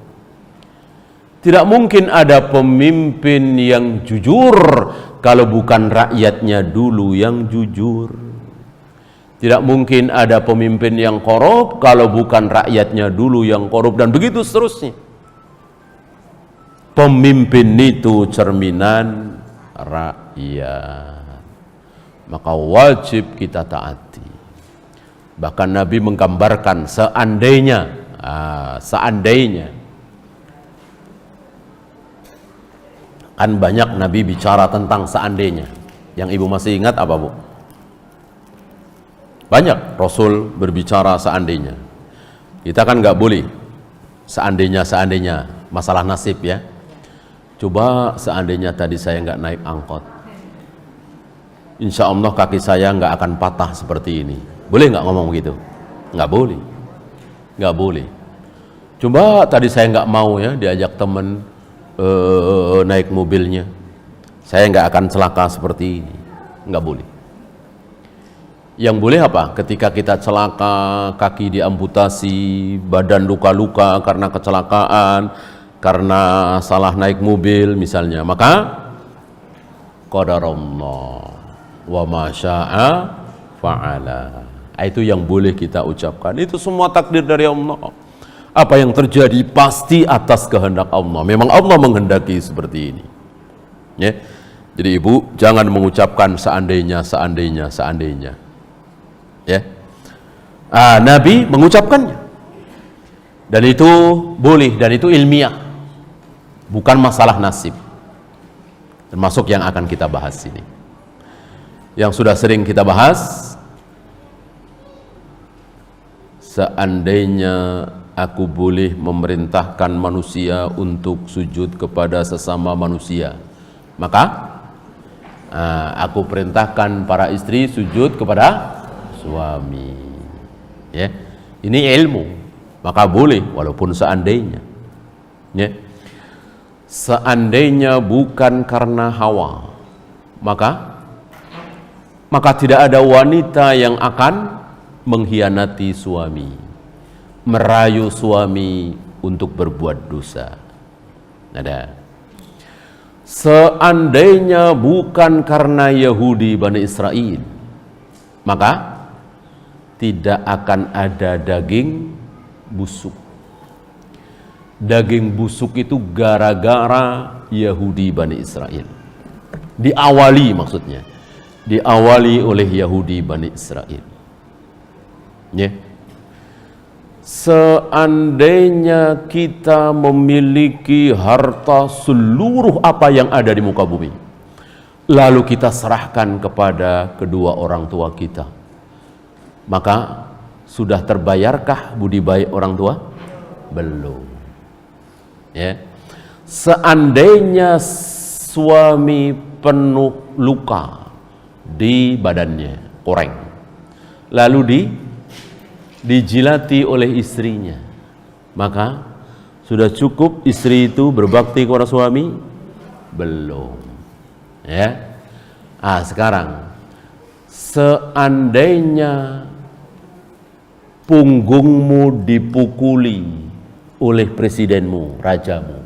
Tidak mungkin ada pemimpin yang jujur kalau bukan rakyatnya dulu yang jujur. Tidak mungkin ada pemimpin yang korup kalau bukan rakyatnya dulu yang korup, dan begitu seterusnya. Pemimpin itu cerminan rakyat, maka wajib kita taati. Bahkan Nabi menggambarkan seandainya kan banyak Nabi bicara tentang seandainya. Yang ibu masih ingat apa, Bu? Banyak Rasul berbicara seandainya. Kita kan nggak boleh seandainya masalah nasib, ya. Coba seandainya tadi saya nggak naik angkot, insya Allah kaki saya nggak akan patah seperti ini. Boleh nggak ngomong begitu? Nggak boleh, nggak boleh. Coba tadi saya nggak mau, ya, diajak temen naik mobilnya, saya nggak akan celaka seperti ini. Nggak boleh. Yang boleh apa? Ketika kita celaka, kaki diamputasi, badan luka-luka karena kecelakaan, karena salah naik mobil misalnya, maka qadarullah wa ma syaa fa'ala. Itu yang boleh kita ucapkan. Itu semua takdir dari Allah. Apa yang terjadi pasti atas kehendak Allah. Memang Allah menghendaki seperti ini. Ya. Jadi ibu jangan mengucapkan seandainya. Ya. Nabi mengucapkannya. Dan itu boleh, dan itu ilmiah. Bukan masalah nasib. Termasuk yang akan kita bahas ini. Yang sudah sering kita bahas, seandainya aku boleh memerintahkan manusia untuk sujud kepada sesama manusia, maka aku perintahkan para istri sujud kepada suami. Ya, ini ilmu, maka boleh walaupun seandainya. Ya, seandainya bukan karena hawa, maka tidak ada wanita yang akan mengkhianati suami, merayu suami untuk berbuat dosa. Ada. Seandainya bukan karena Yahudi Bani Israel, maka tidak akan ada daging busuk. Daging busuk itu gara-gara Yahudi Bani Israel. Diawali, maksudnya diawali oleh Yahudi Bani Israel. Ya. Seandainya kita memiliki harta seluruh apa yang ada di muka bumi, lalu kita serahkan kepada kedua orang tua kita, maka sudah terbayarkah budi baik orang tua? Belum. Ya. Seandainya suami penuh luka di badannya, koreng, lalu dijilati oleh istrinya, maka sudah cukup istri itu berbakti kepada suami? Belum. Ya. Sekarang seandainya punggungmu dipukuli oleh presidenmu, rajamu,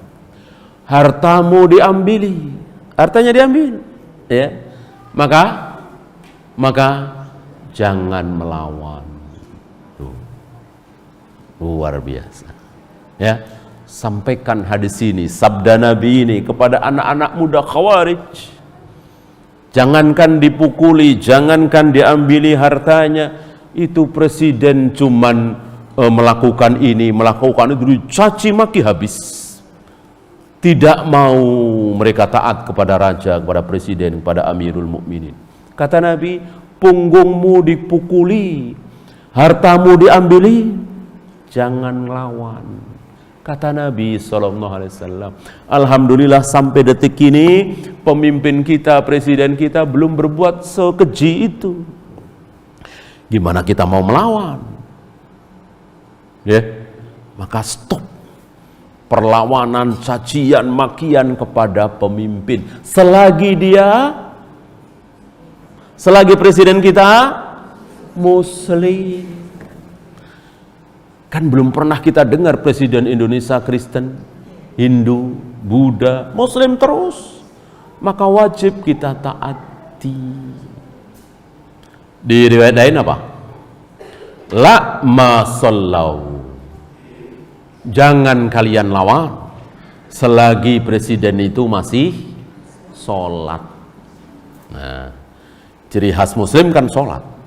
hartamu diambili, hartanya diambil, ya, maka jangan melawan. Tuh. Luar biasa. Ya, sampaikan hadis ini, sabda Nabi ini kepada anak-anak muda Khawarij. Jangankan dipukuli, jangankan diambili hartanya, itu presiden cuman melakukan ini, melakukan itu, dicaci maki habis. Tidak mau mereka taat kepada raja, kepada presiden, kepada Amirul Mukminin. Kata Nabi, punggungmu dipukuli, hartamu diambili, jangan lawan. Kata Nabi SAW. Alhamdulillah sampai detik ini pemimpin kita, presiden kita belum berbuat sekeji itu. Gimana kita mau melawan? Ya, maka stop perlawanan, cacian, makian kepada pemimpin. Selagi presiden kita Muslim. Kan belum pernah kita dengar presiden Indonesia Kristen, Hindu, Buddha, Muslim terus. Maka wajib kita taati. Di riwayat lain apa? La ma sallau. Jangan kalian lawan selagi presiden itu masih sholat. Nah, ciri khas Muslim kan sholat.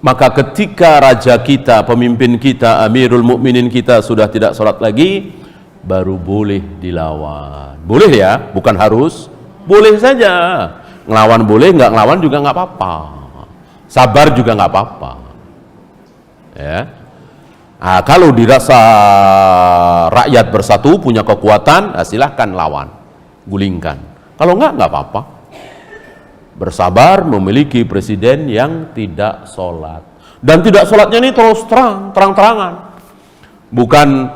Maka ketika raja kita, pemimpin kita, Amirul Mukminin kita sudah tidak sholat lagi, baru boleh dilawan. Boleh ya, bukan harus. Boleh saja. Ngelawan boleh, nggak ngelawan juga nggak apa-apa. Sabar juga nggak apa-apa. Ya. Kalau dirasa rakyat bersatu, punya kekuatan, silahkan lawan, gulingkan. Kalau nggak apa-apa. Bersabar memiliki presiden yang tidak sholat. Dan tidak sholatnya ini terus terang-terangan. Bukan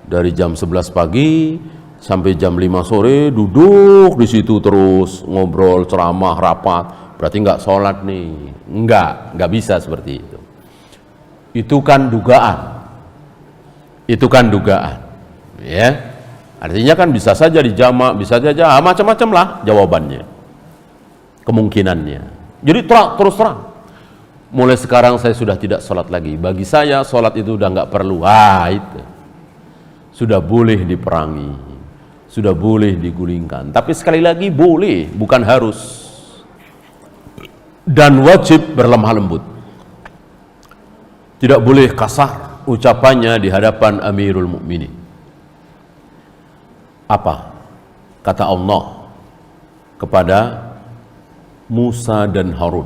dari jam 11 pagi sampai jam 5 sore duduk di situ terus ngobrol, ceramah, rapat. Berarti nggak sholat nih. Nggak bisa seperti itu. Itu kan dugaan. Ya. Artinya kan bisa saja dijamak, bisa saja macam-macam lah jawabannya. Kemungkinannya. Jadi terus terang. Mulai sekarang saya sudah tidak sholat lagi. Bagi saya sholat itu udah nggak perlu. Itu sudah boleh diperangi, sudah boleh digulingkan. Tapi sekali lagi boleh, bukan harus. Dan wajib berlemah lembut. Tidak boleh kasar ucapannya di hadapan Amirul Mukminin. Apa kata Allah kepada Musa dan Harun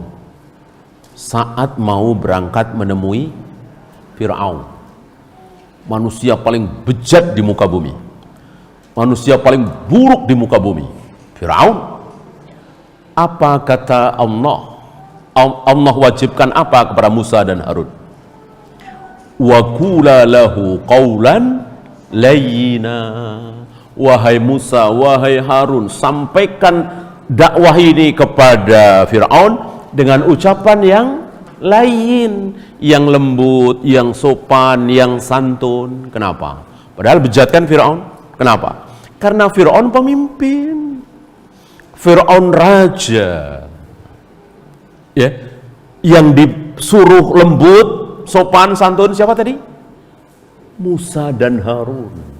saat mau berangkat menemui Fir'aun, manusia paling bejat di muka bumi, manusia paling buruk di muka bumi, Fir'aun. Apa kata Allah? Allah wajibkan apa kepada Musa dan Harun? Wa qula lahu qawlan layyina. Wahai Musa, wahai Harun, sampaikan dakwah ini kepada Fir'aun dengan ucapan yang lain, yang lembut, yang sopan, yang santun. Kenapa? Padahal bejat kan Fir'aun. Kenapa? Karena Fir'aun pemimpin, Fir'aun raja, ya, yang disuruh lembut, sopan, santun siapa tadi? Musa dan Harun.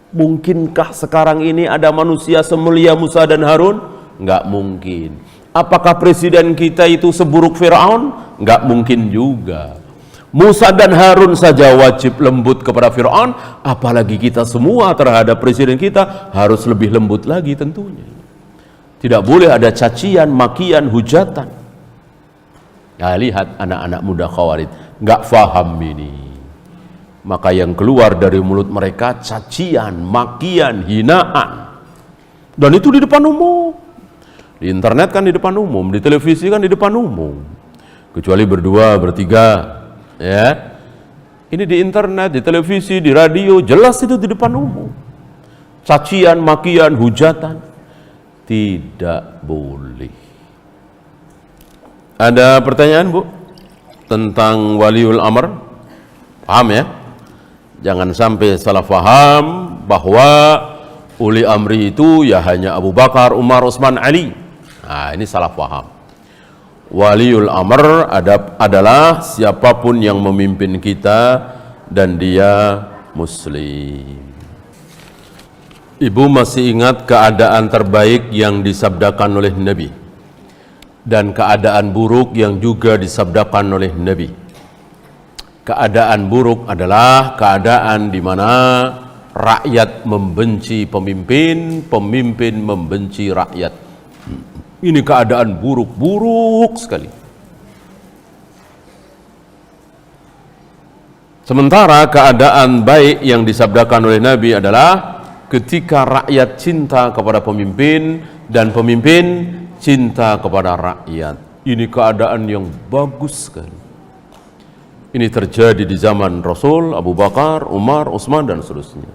Mungkinkah sekarang ini ada manusia semulia Musa dan Harun? Enggak mungkin. Apakah presiden kita itu seburuk Fir'aun? Enggak mungkin juga. Musa dan Harun saja wajib lembut kepada Fir'aun, apalagi kita semua terhadap presiden kita harus lebih lembut lagi tentunya. Tidak boleh ada cacian, makian, hujatan. Nah, lihat anak-anak muda Khawarij, enggak faham ini. maka yang keluar dari mulut mereka cacian, makian, hinaan. Dan itu di depan umum. Di internet kan di depan umum, di televisi kan di depan umum. Kecuali berdua, bertiga, ya. Ini di internet, di televisi, di radio, jelas itu di depan umum. Cacian, makian, hujatan tidak boleh. Ada pertanyaan, Bu? Tentang waliul amr? Paham ya? Jangan sampai salah paham bahwa uli amri itu ya hanya Abu Bakar, Umar, Utsman, Ali. Nah, ini salah paham. Waliul amr adalah siapapun yang memimpin kita dan dia muslim. Ibu masih ingat keadaan terbaik yang disabdakan oleh Nabi dan keadaan buruk yang juga disabdakan oleh Nabi. Keadaan buruk adalah keadaan di mana rakyat membenci pemimpin, pemimpin membenci rakyat. Ini keadaan buruk sekali. Sementara keadaan baik yang disabdakan oleh Nabi adalah ketika rakyat cinta kepada pemimpin dan pemimpin cinta kepada rakyat. Ini keadaan yang bagus sekali. Ini terjadi di zaman Rasul, Abu Bakar, Umar, Utsman dan seterusnya.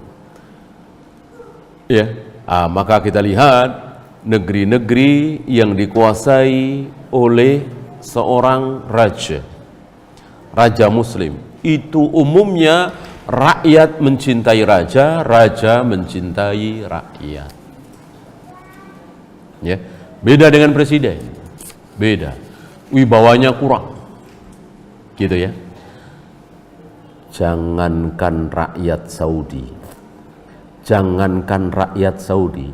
Ya, maka kita lihat negeri-negeri yang dikuasai oleh seorang raja, raja muslim, itu umumnya rakyat mencintai raja, raja mencintai rakyat. Ya, beda dengan presiden. Beda. Wibawanya kurang. Gitu ya. Jangankan rakyat Saudi, jangankan rakyat Saudi,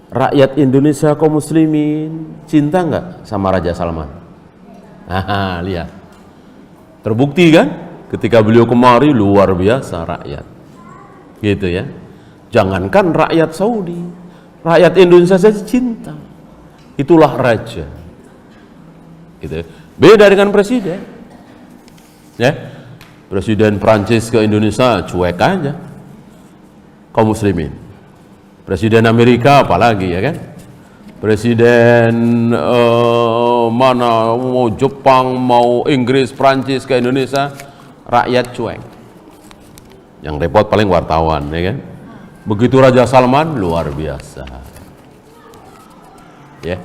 rakyat Indonesia kaum muslimin cinta nggak sama Raja Salman? Lihat, terbukti kan? Ketika beliau kemari luar biasa rakyat, gitu ya. Jangankan rakyat Saudi, rakyat Indonesia saja cinta. Itulah raja. Gitu. Beda dengan presiden, ya. Presiden Prancis ke Indonesia cuek aja kaum muslimin. Presiden Amerika apalagi ya kan. Presiden mana mau Jepang, mau Inggris, Prancis ke Indonesia, rakyat cuek. Yang repot paling wartawan ya kan. Begitu Raja Salman luar biasa. Ya.